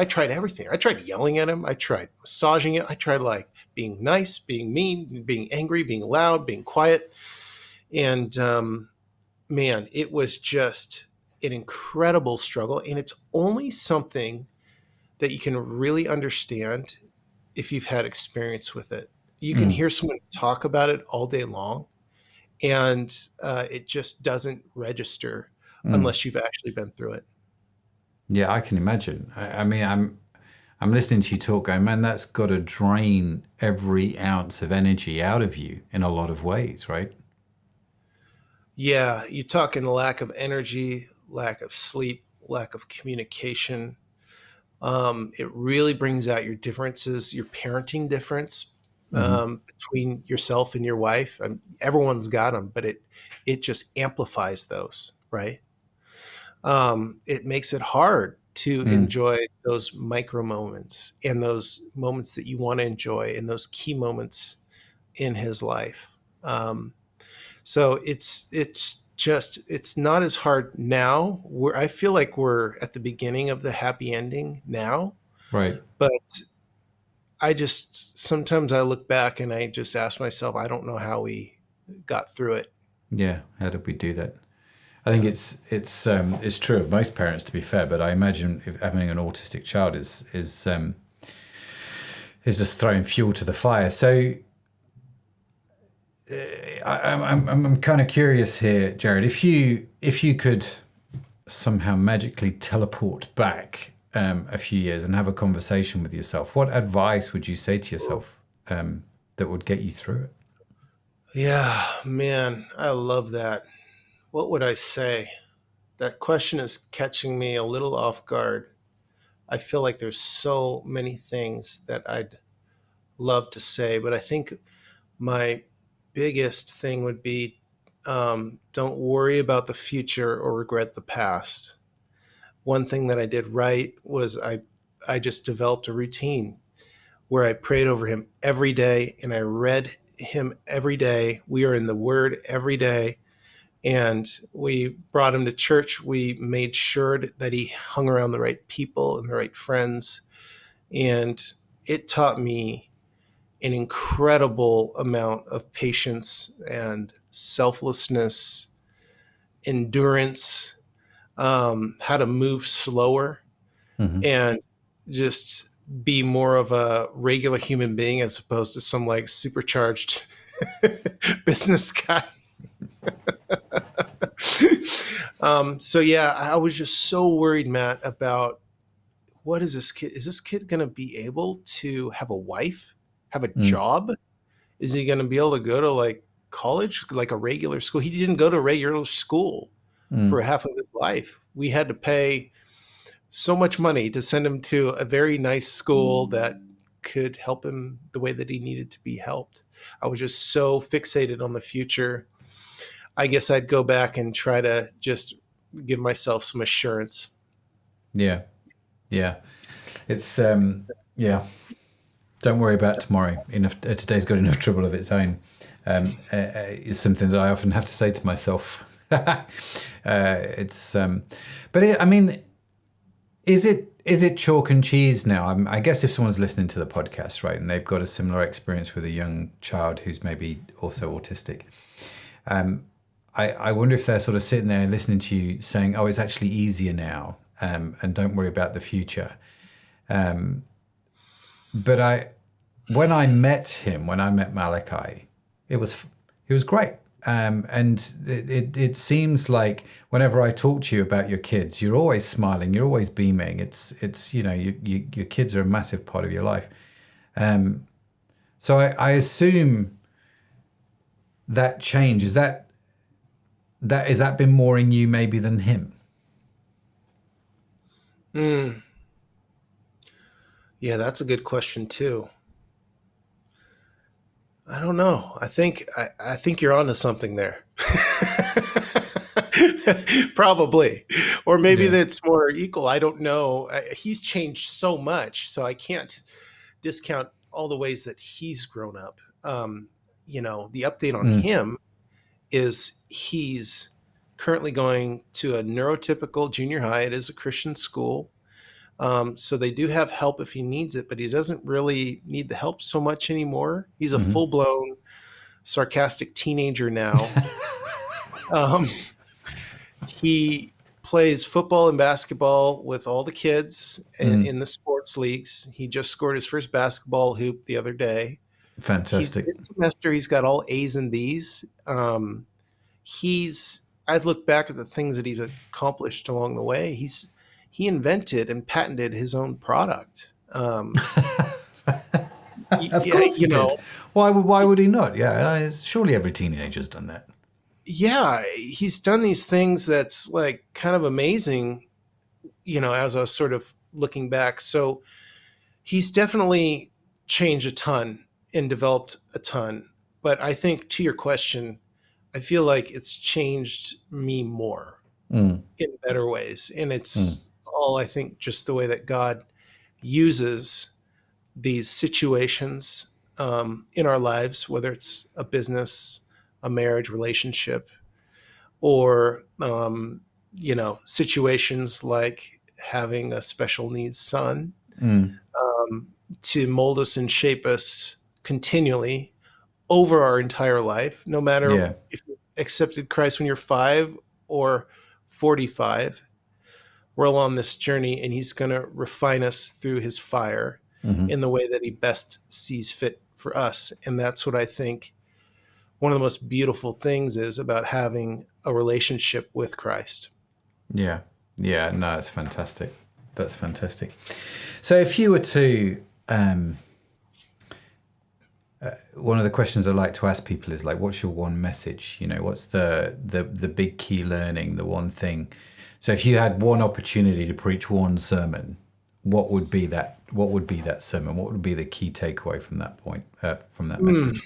tried everything. I tried yelling at him. I tried massaging it. I tried like being nice, being mean, being angry, being loud, being quiet. And man, it was just an incredible struggle. And it's only something that you can really understand if you've had experience with it. You can mm, hear someone talk about it all day long, and it just doesn't register mm. unless you've actually been through it. Yeah, I can imagine. I mean, I'm listening to you talk, going, man, that's got to drain every ounce of energy out of you in a lot of ways, right? Yeah, you're talking lack of energy, lack of sleep, lack of communication. It really brings out your differences, your parenting difference Hmm. between yourself and your wife. Everyone's got them, but it just amplifies those, right? It makes it hard to Mm, enjoy those micro moments and those moments that you want to enjoy and those key moments in his life. So it's not as hard now. I feel like we're at the beginning of the happy ending now, right. but I just sometimes I look back and I just ask myself, I don't know how we got through it. Yeah. How did we do that? I think Yeah. it's true of most parents, to be fair. But I imagine if having an autistic child is just throwing fuel to the fire. So I'm kind of curious here, Jared. If you could somehow magically teleport back a few years and have a conversation with yourself, what advice would you say to yourself that would get you through it? Yeah, man, I love that. What would I say? That question is catching me a little off guard. I feel like there's so many things that I'd love to say, but I think my biggest thing would be don't worry about the future or regret the past. One thing that I did right was I just developed a routine where I prayed over him every day and I read him every day. We are in the Word every day, and we brought him to church. We made sure that he hung around the right people and the right friends, and it taught me an incredible amount of patience and selflessness, endurance, how to move slower, Hmm. and just be more of a regular human being as opposed to some like supercharged business guy. So yeah, I was just so worried, Matt, about what is this kid? Is this kid going to be able to have a wife, have a Mm, job? Is he going to be able to go to like college, like a regular school? He didn't go to regular school for mm. half of his life. We had to pay so much money to send him to a very nice school that could help him the way that he needed to be helped. I was just so fixated on the future. I guess I'd go back and try to just give myself some assurance. Yeah, yeah. It's yeah. Don't worry about tomorrow. Enough. Today's got enough trouble of its own. Is something that I often have to say to myself. It's but I mean, is it chalk and cheese now? I guess if someone's listening to the podcast, right, and they've got a similar experience with a young child who's maybe also autistic, I wonder if they're sort of sitting there listening to you saying, "Oh, it's actually easier now, and don't worry about the future." But when I met him, when I met Malachi, it was he was great. And it seems like whenever I talk to you about your kids, you're always smiling, you're always beaming. It's your kids are a massive part of your life. So I assume that change is that been more in you maybe than him. Mm, yeah, that's a good question too. I don't know. I think you're onto something there. Probably, or maybe Yeah. that's more equal. I don't know. He's changed so much, so I can't discount all the ways that he's grown up. The update on Mm. him is he's currently going to a neurotypical junior high. It is a Christian school. So they do have help if he needs it, but he doesn't really need the help so much anymore. He's a Hmm. full blown sarcastic teenager now. Um, he plays football and basketball with all the kids Mm. in the sports leagues. He just scored his first basketball hoop the other day. He's Fantastic. this semester he's got all A's and B's. I've looked back at the things that he's accomplished along the way. He invented and patented his own product. Of Yeah, course he did. Why would he not? Yeah, surely every teenager's done that. yeah, he's done these things that's like kind of amazing. As I was sort of looking back, so he's definitely changed a ton and developed a ton. But I think to your question, I feel like it's changed me more Mm. in better ways. And Mm. it's all, I think, just the way that God uses these situations in our lives, whether it's a business, a marriage relationship, or, situations like having a special needs son, Mm. um, to mold us and shape us continually over our entire life, no matter Yeah. if you accepted Christ when you're 5 or 45. We're all on this journey, and he's going to refine us through his fire Hmm. in the way that he best sees fit for us. And that's what I think one of the most beautiful things is about having a relationship with Christ. Yeah. Yeah. No, it's fantastic. That's fantastic. So, if you were to, one of the questions I like to ask people is like, what's your one message? What's the big key learning, the one thing? So, if you had one opportunity to preach one sermon, what would be that? What would be that sermon? What would be the key takeaway from that point, from that Mm, message?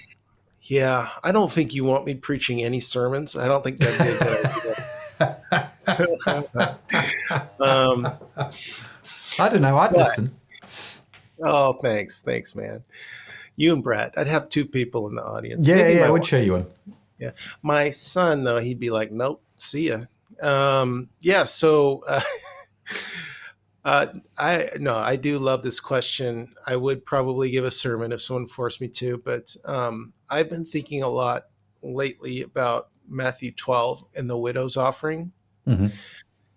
yeah, I don't think you want me preaching any sermons. I don't think that'd be a good idea. um, I don't know. I'd but listen. oh, thanks, man. You and Brett, I'd have two people in the audience. Yeah, Maybe yeah, my I would wife. show you one. Yeah, my son though, he'd be like, "Nope, see ya." Yeah, so uh, I no, I do love this question. I would probably give a sermon if someone forced me to, but I've been thinking a lot lately about Matthew 12 and the widow's offering. Hmm.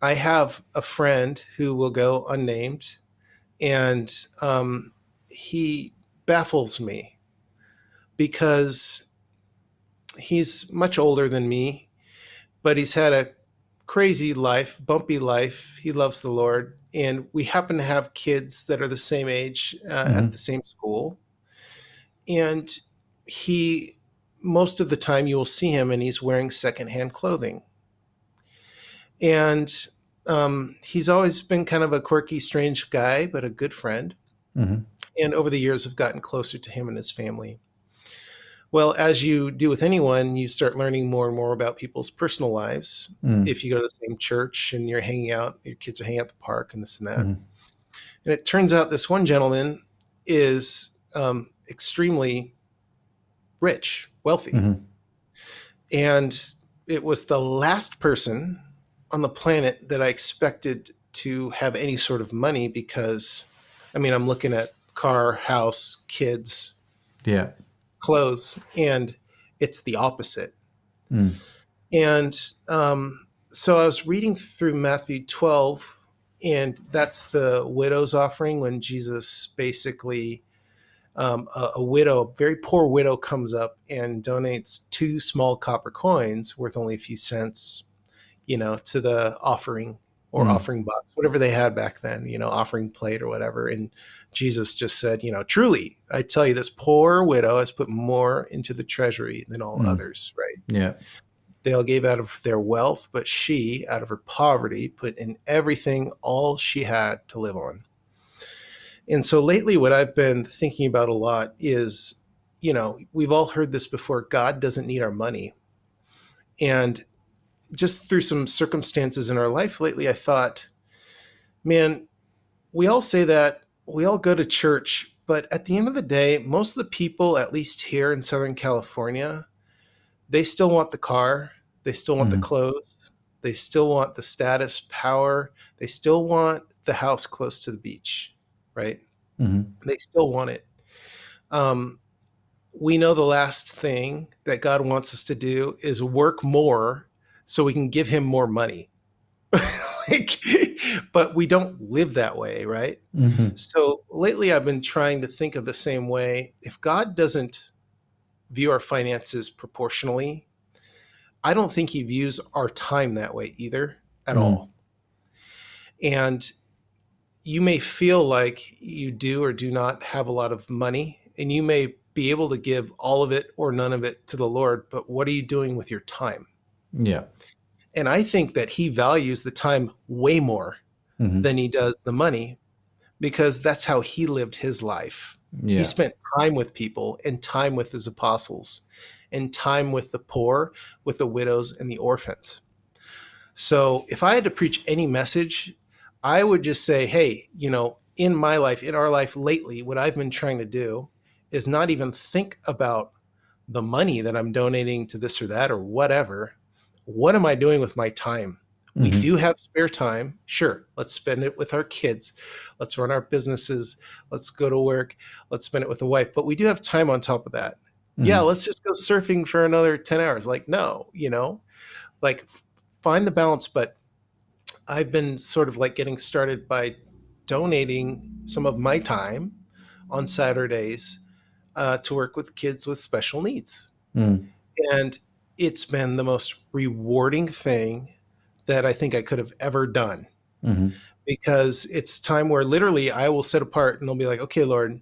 I have a friend who will go unnamed, and he baffles me because he's much older than me, but he's had a crazy life, bumpy life. He loves the Lord. And we happen to have kids that are the same age at the Hmm. same school. And he, most of the time, you will see him and he's wearing secondhand clothing. And he's always been kind of a quirky, strange guy, but a good friend. Hmm. And over the years, I've gotten closer to him and his family. Well, as you do with anyone, you start learning more and more about people's personal lives. Mm. If you go to the same church and you're hanging out, your kids are hanging out at the park and this and that. Hmm. And it turns out this one gentleman is extremely rich, wealthy. Hmm. And it was the last person on the planet that I expected to have any sort of money because, I mean, I'm looking at car, house, kids, Yeah. clothes, and it's the opposite. Mm. And so I was reading through Matthew 12, and that's the widow's offering when Jesus basically, a widow, a very poor widow, comes up and donates two small copper coins worth only a few cents, to the offering or Mm. offering box, whatever they had back then, offering plate or whatever. And Jesus just said, truly, I tell you, this poor widow has put more into the treasury than all Mm. others, right? Yeah. They all gave out of their wealth, but she, out of her poverty, put in everything, all she had to live on. And so lately, what I've been thinking about a lot is, we've all heard this before. God doesn't need our money. And just through some circumstances in our life lately, I thought, man, we all say that, we all go to church, but at the end of the day, most of the people, at least here in Southern California, they still want the car, they still want the Mm-hmm. clothes, they still want the status, power, they still want the house close to the beach, right? Mm-hmm. They still want it. Um, we know the last thing that God wants us to do is work more so we can give him more money. like, but we don't live that way, right? Mm-hmm. So lately I've been trying to think of the same way. If God doesn't view our finances proportionally, I don't think he views our time that way either at Mm-hmm. all. And you may feel like you do or do not have a lot of money, and you may be able to give all of it or none of it to the Lord, but what are you doing with your time? Yeah. And I think that he values the time way more Mm-hmm. than he does the money, because that's how he lived his life. He Yeah. spent time with people and time with his apostles and time with the poor, with the widows and the orphans. So if I had to preach any message, I would just say, hey, in my life, in our life lately, what I've been trying to do is not even think about the money that I'm donating to this or that or whatever. What am I doing with my time? We Mm-hmm. do have spare time. Sure, let's spend it with our kids. Let's run our businesses. Let's go to work. Let's spend it with the wife. But we do have time on top of that. Yeah, Mm-hmm. let's just go surfing for another 10 hours. Like, no, like find the balance. But I've been sort of like getting started by donating some of my time on Saturdays to work with kids with special needs. Mm-hmm. And it's been the most rewarding thing that I think I could have ever done, Mm-hmm. because it's time where literally I will sit apart and I'll be like, okay, Lord,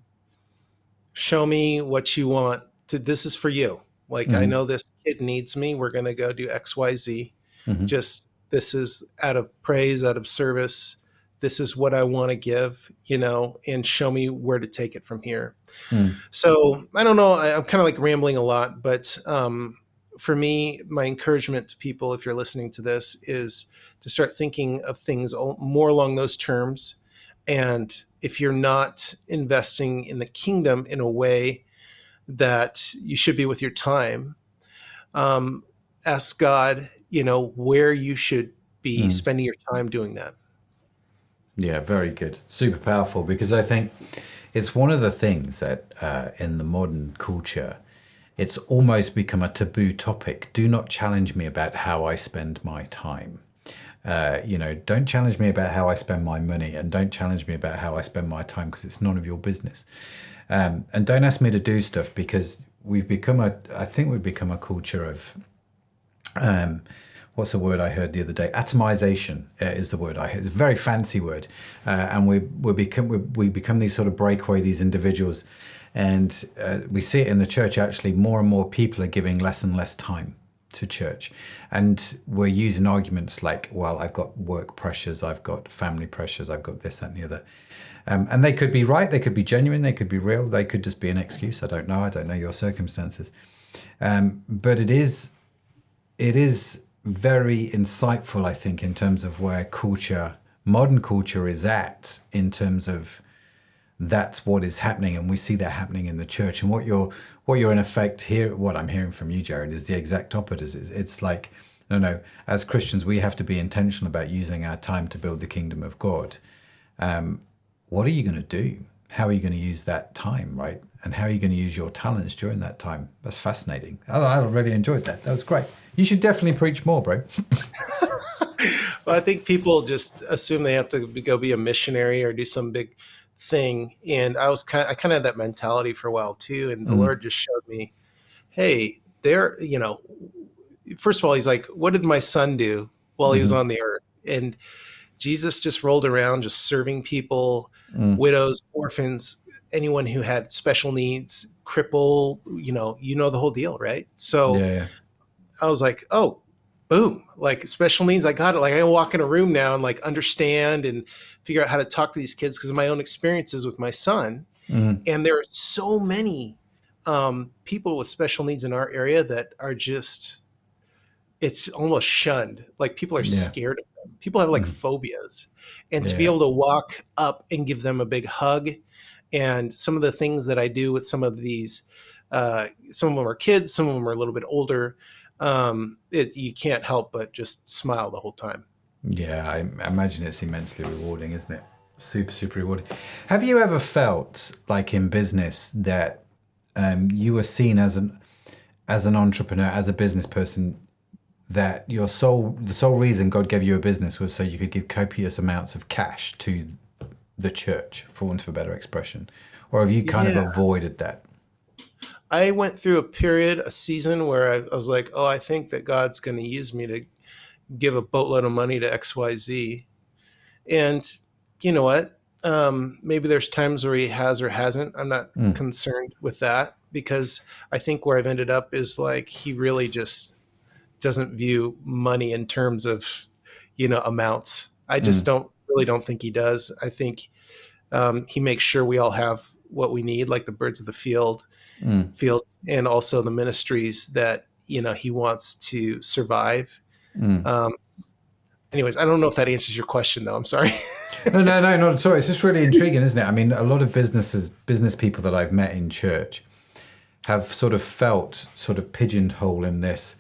show me what you want to, this is for you. Like, I Mm-hmm. know this kid needs me. We're going to go do XYZ. Mm-hmm. Just, this is out of praise, out of service. This is what I want to give, and show me where to take it from here. Mm-hmm. So I don't know. I'm kind of like rambling a lot, but for me, my encouragement to people, if you're listening to this, is to start thinking of things more along those terms. And if you're not investing in the kingdom in a way that you should be with your time, um, ask God, where you should be Mm-hmm. spending your time doing that. Yeah, very good. Super powerful, because I think it's one of the things that in the modern culture, it's almost become a taboo topic. Do not challenge me about how I spend my time. Don't challenge me about how I spend my money, and don't challenge me about how I spend my time, because it's none of your business. And don't ask me to do stuff, because I think we've become a culture of, what's the word I heard the other day? Atomization is the word I heard. It's a very fancy word, and we become these sort of breakaway, these individuals, and we see it in the church. Actually, more and more people are giving less and less time to church, and we're using arguments like, well, I've got work pressures, I've got family pressures, I've got this, that, and the other. And they could be right, they could be genuine, they could be real, they could just be an excuse. I don't know your circumstances. But it is very insightful, I think, in terms of where modern culture is at, in terms of that's what is happening, and we see that happening in the church. And what you're in effect here, what I'm hearing from you, Jared, is the exact opposite. It's like, no, as Christians, we have to be intentional about using our time to build the kingdom of God. What are you going to do? How are you going to use that time, right? And how are you going to use your talents during that time? That's fascinating. I really enjoyed that. That was great. You should definitely preach more, bro. Well, I think people just assume they have to go be a missionary or do some big thing. And I kind of had that mentality for a while too. And the Mm, Lord just showed me, hey, first of all, he's like, what did my son do while he was mm, on the earth? And Jesus just rolled around, just serving people, mm. widows, orphans, anyone who had special needs, cripple, the whole deal, right? So Yeah, I was like, oh, boom, like special needs, I got it. Like I walk in a room now and like understand and figure out how to talk to these kids because of my own experiences with my son. yeah. Mm, And there are so many people with special needs in our area that are just, it's almost shunned. Like people are Yeah. scared of them. People have like Mm. phobias. And to be Yeah. able to walk up and give them a big hug, and some of the things that I do with some of these, some of them are kids, some of them are a little bit older. You can't help but just smile the whole time. Yeah, I imagine it's immensely rewarding, isn't it? Super, super rewarding. Have you ever felt like in business that you were seen as an entrepreneur, as a business person, that the sole reason God gave you a business was so you could give copious amounts of cash to the church, for want of a better expression, or have you kind of Yeah. avoided that? I went through a season where I was like, oh, I think that God's going to use me to give a boatload of money to XYZ. And you know what? Maybe there's times where he has or hasn't. I'm not Mm, concerned with that, because I think where I've ended up is like he really just doesn't view money in terms of, amounts. I just mm, don't think he does. I think he makes sure we all have what we need, like the birds of the mm, fields, and also the ministries that he wants to survive. mm. Um, Anyways, I don't know if that answers your question, though. I'm sorry. No, no, no, not at all. It's just really intriguing, isn't it? I mean, a lot of business people that I've met in church have sort of felt sort of pigeonhole in this.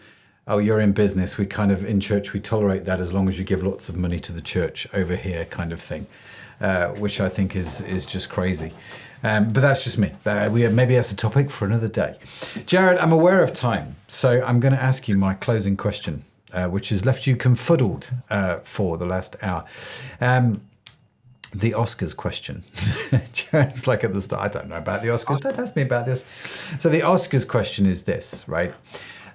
Oh, you're in business. We kind of in church we tolerate that as long as you give lots of money to the church over here, kind of thing, which I think is just crazy. But that's just me. Maybe that's a topic for another day. Jared, I'm aware of time, so I'm going to ask you my closing question, which has left you confuddled for the last hour. The Oscars question. Jared's like at the start, I don't know about the Oscars. Don't ask me about this. So the Oscars question is this, right?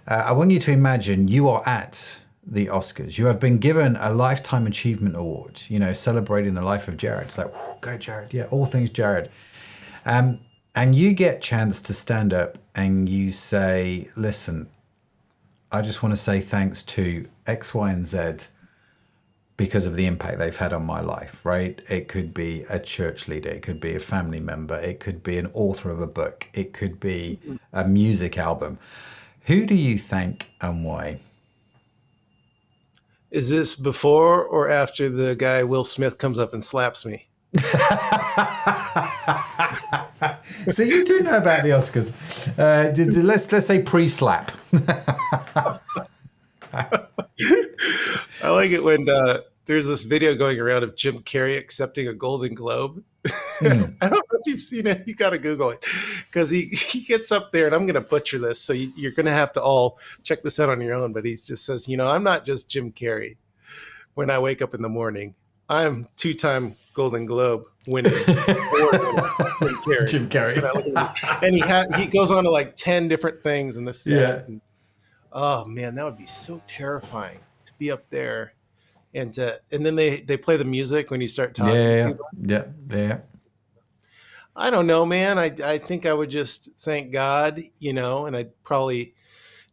I want you to imagine you are at the Oscars. You have been given a Lifetime Achievement Award, celebrating the life of Jared. It's like, go Jared. Yeah, all things Jared. And you get chance to stand up and you say, listen, I just want to say thanks to X, Y, and Z because of the impact they've had on my life, right? It could be a church leader, it could be a family member, it could be an author of a book, it could be a music album. Who do you thank and why? Is this before or after the guy Will Smith comes up and slaps me? So you do know about the Oscars. Let's say pre-slap. I like it when there's this video going around of Jim Carrey accepting a Golden Globe. I don't know if you've seen it. You got to Google it, because he gets up there, and I'm going to butcher this, so you're going to have to all check this out on your own. But he just says, I'm not just Jim Carrey. When I wake up in the morning, I'm two-time Golden Globe winning award winner, Jim Carrey. Jim Carrey. And he goes on to like 10 different things and this, that. Yeah. And, oh man, that would be so terrifying to be up there. And then they play the music when you start talking to them. Yeah. I don't know, man. I think I would just thank God, and I'd probably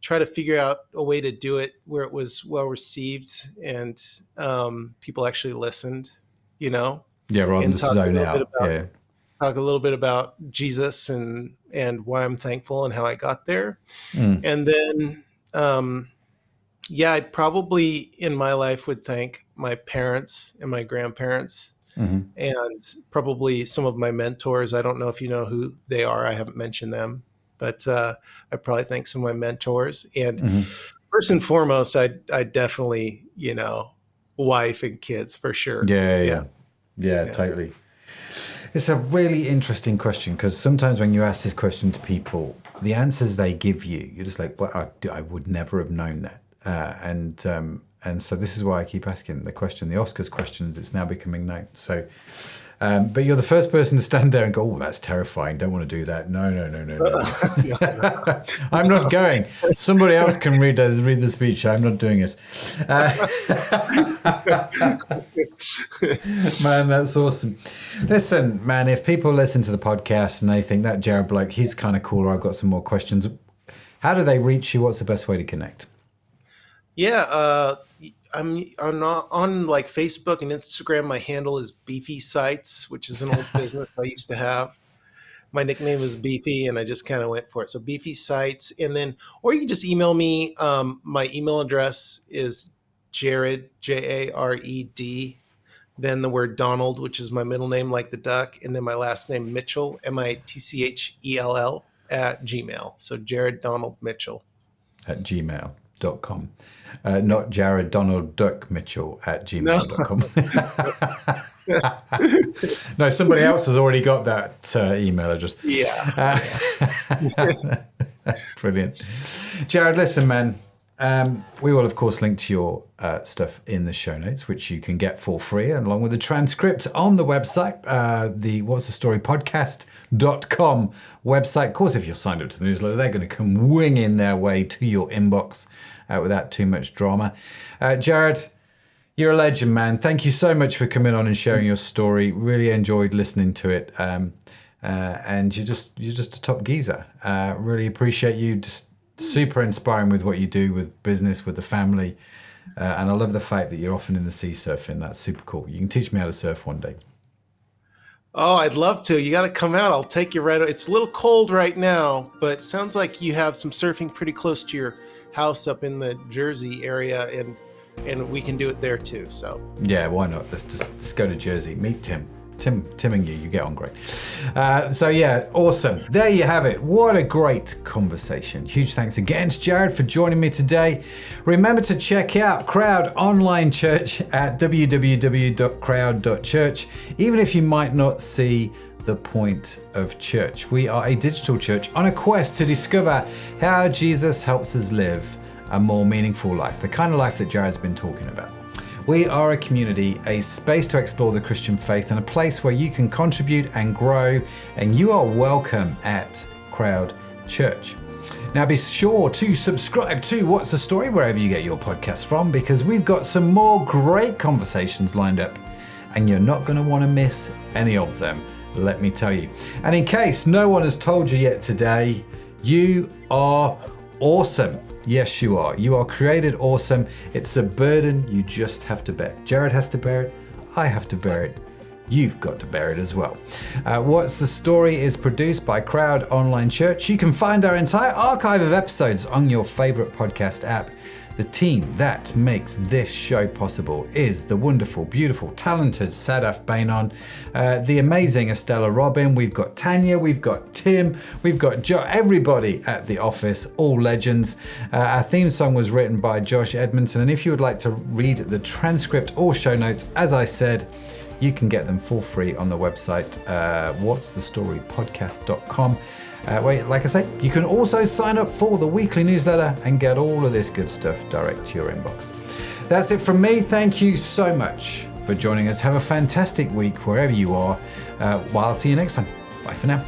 try to figure out a way to do it where it was well received and people actually listened, Yeah, rather than and just zone out. Yeah. talk a little bit about Jesus and why I'm thankful and how I got there. And then, I'd probably in my life would thank my parents and my grandparents. And probably some of my mentors. I don't know if you know who they are. I haven't mentioned them, but I probably thank some of my mentors. And first and foremost, I definitely, wife and kids for sure. Yeah, totally. It's a really interesting question, because sometimes when you ask this question to people, the answers they give you, you're just like, well, I would never have known that. And so this is why I keep asking the question, the Oscars questions. It's now becoming known. So, but you're the first person to stand there and go, oh, that's terrifying. Don't want to do that. No. I'm not going. Somebody else can read the speech. I'm not doing it. Man, that's awesome. Listen, man, if people listen to the podcast and they think that Jared bloke, he's kind of cool, or I've got some more questions, how do they reach you? What's the best way to connect? Yeah, I'm on like Facebook and Instagram. My handle is Beefy Sites, which is an old business I used to have. my nickname is Beefy, and I just kind of went for it. So Beefy Sites, and then, or you can just email me. My email address is Jared, Jared, then the word Donald, which is my middle name, like the duck, and then my last name Mitchell, Mitchell @gmail. So Jared Donald Mitchell at gmail.com. Not Jared Donald Duck Mitchell at gmail.com. No, somebody else has already got that email address. Yeah. Brilliant. Jared, listen, man. We will, of course, link to your stuff in the show notes, which you can get for free, along with the transcript on the website, the What's the Story podcast.com website. Of course, if you're signed up to the newsletter, they're going to come winging their way to your inbox without too much drama. Jared, you're a legend, man. Thank you so much for coming on and sharing your story. Really enjoyed listening to it. And you're just a top geezer. Really appreciate you. Just super inspiring with what you do with business, with the family. And I love the fact that you're often in the sea surfing. That's super cool. You can teach me how to surf one day. Oh, I'd love to. You got to come out. I'll take you right. It's a little cold right now, but it sounds like you have some surfing pretty close to your house up in the Jersey area, and we can do it there too. So yeah, why not? Let's go to Jersey. Meet Tim and you get on great. So yeah, awesome. There you have it. What a great conversation. Huge thanks again to Jared for joining me today. Remember to check out Crowd Online Church at www.crowd.church, even if you might not see the point of church. We are a digital church on a quest to discover how Jesus helps us live a more meaningful life, the kind of life that Jared's been talking about. We are a community, a space to explore the Christian faith, and a place where you can contribute and grow, and you are welcome at Crowd Church. Now be sure to subscribe to What's the Story wherever you get your podcasts from, because we've got some more great conversations lined up, and you're not going to want to miss any of them, let me tell you. And in case no one has told you yet today, you are awesome. Yes, you are. You are created awesome. It's a burden you just have to bear. Jared has to bear it. I have to bear it. You've got to bear it as well. What's the Story is produced by Crowd Online Church. You can find our entire archive of episodes on your favorite podcast app. The team that makes this show possible is the wonderful, beautiful, talented Sadaf Bainon, the amazing Estella Robin. We've got Tanya, we've got Tim, we've got Joe, everybody at the office, all legends. Our theme song was written by Josh Edmondson. And if you would like to read the transcript or show notes, as I said, you can get them for free on the website, what'sthestorypodcast.com. Like I say, you can also sign up for the weekly newsletter and get all of this good stuff direct to your inbox. That's it from me. Thank you so much for joining us. Have a fantastic week wherever you are. I'll see you next time. Bye for now.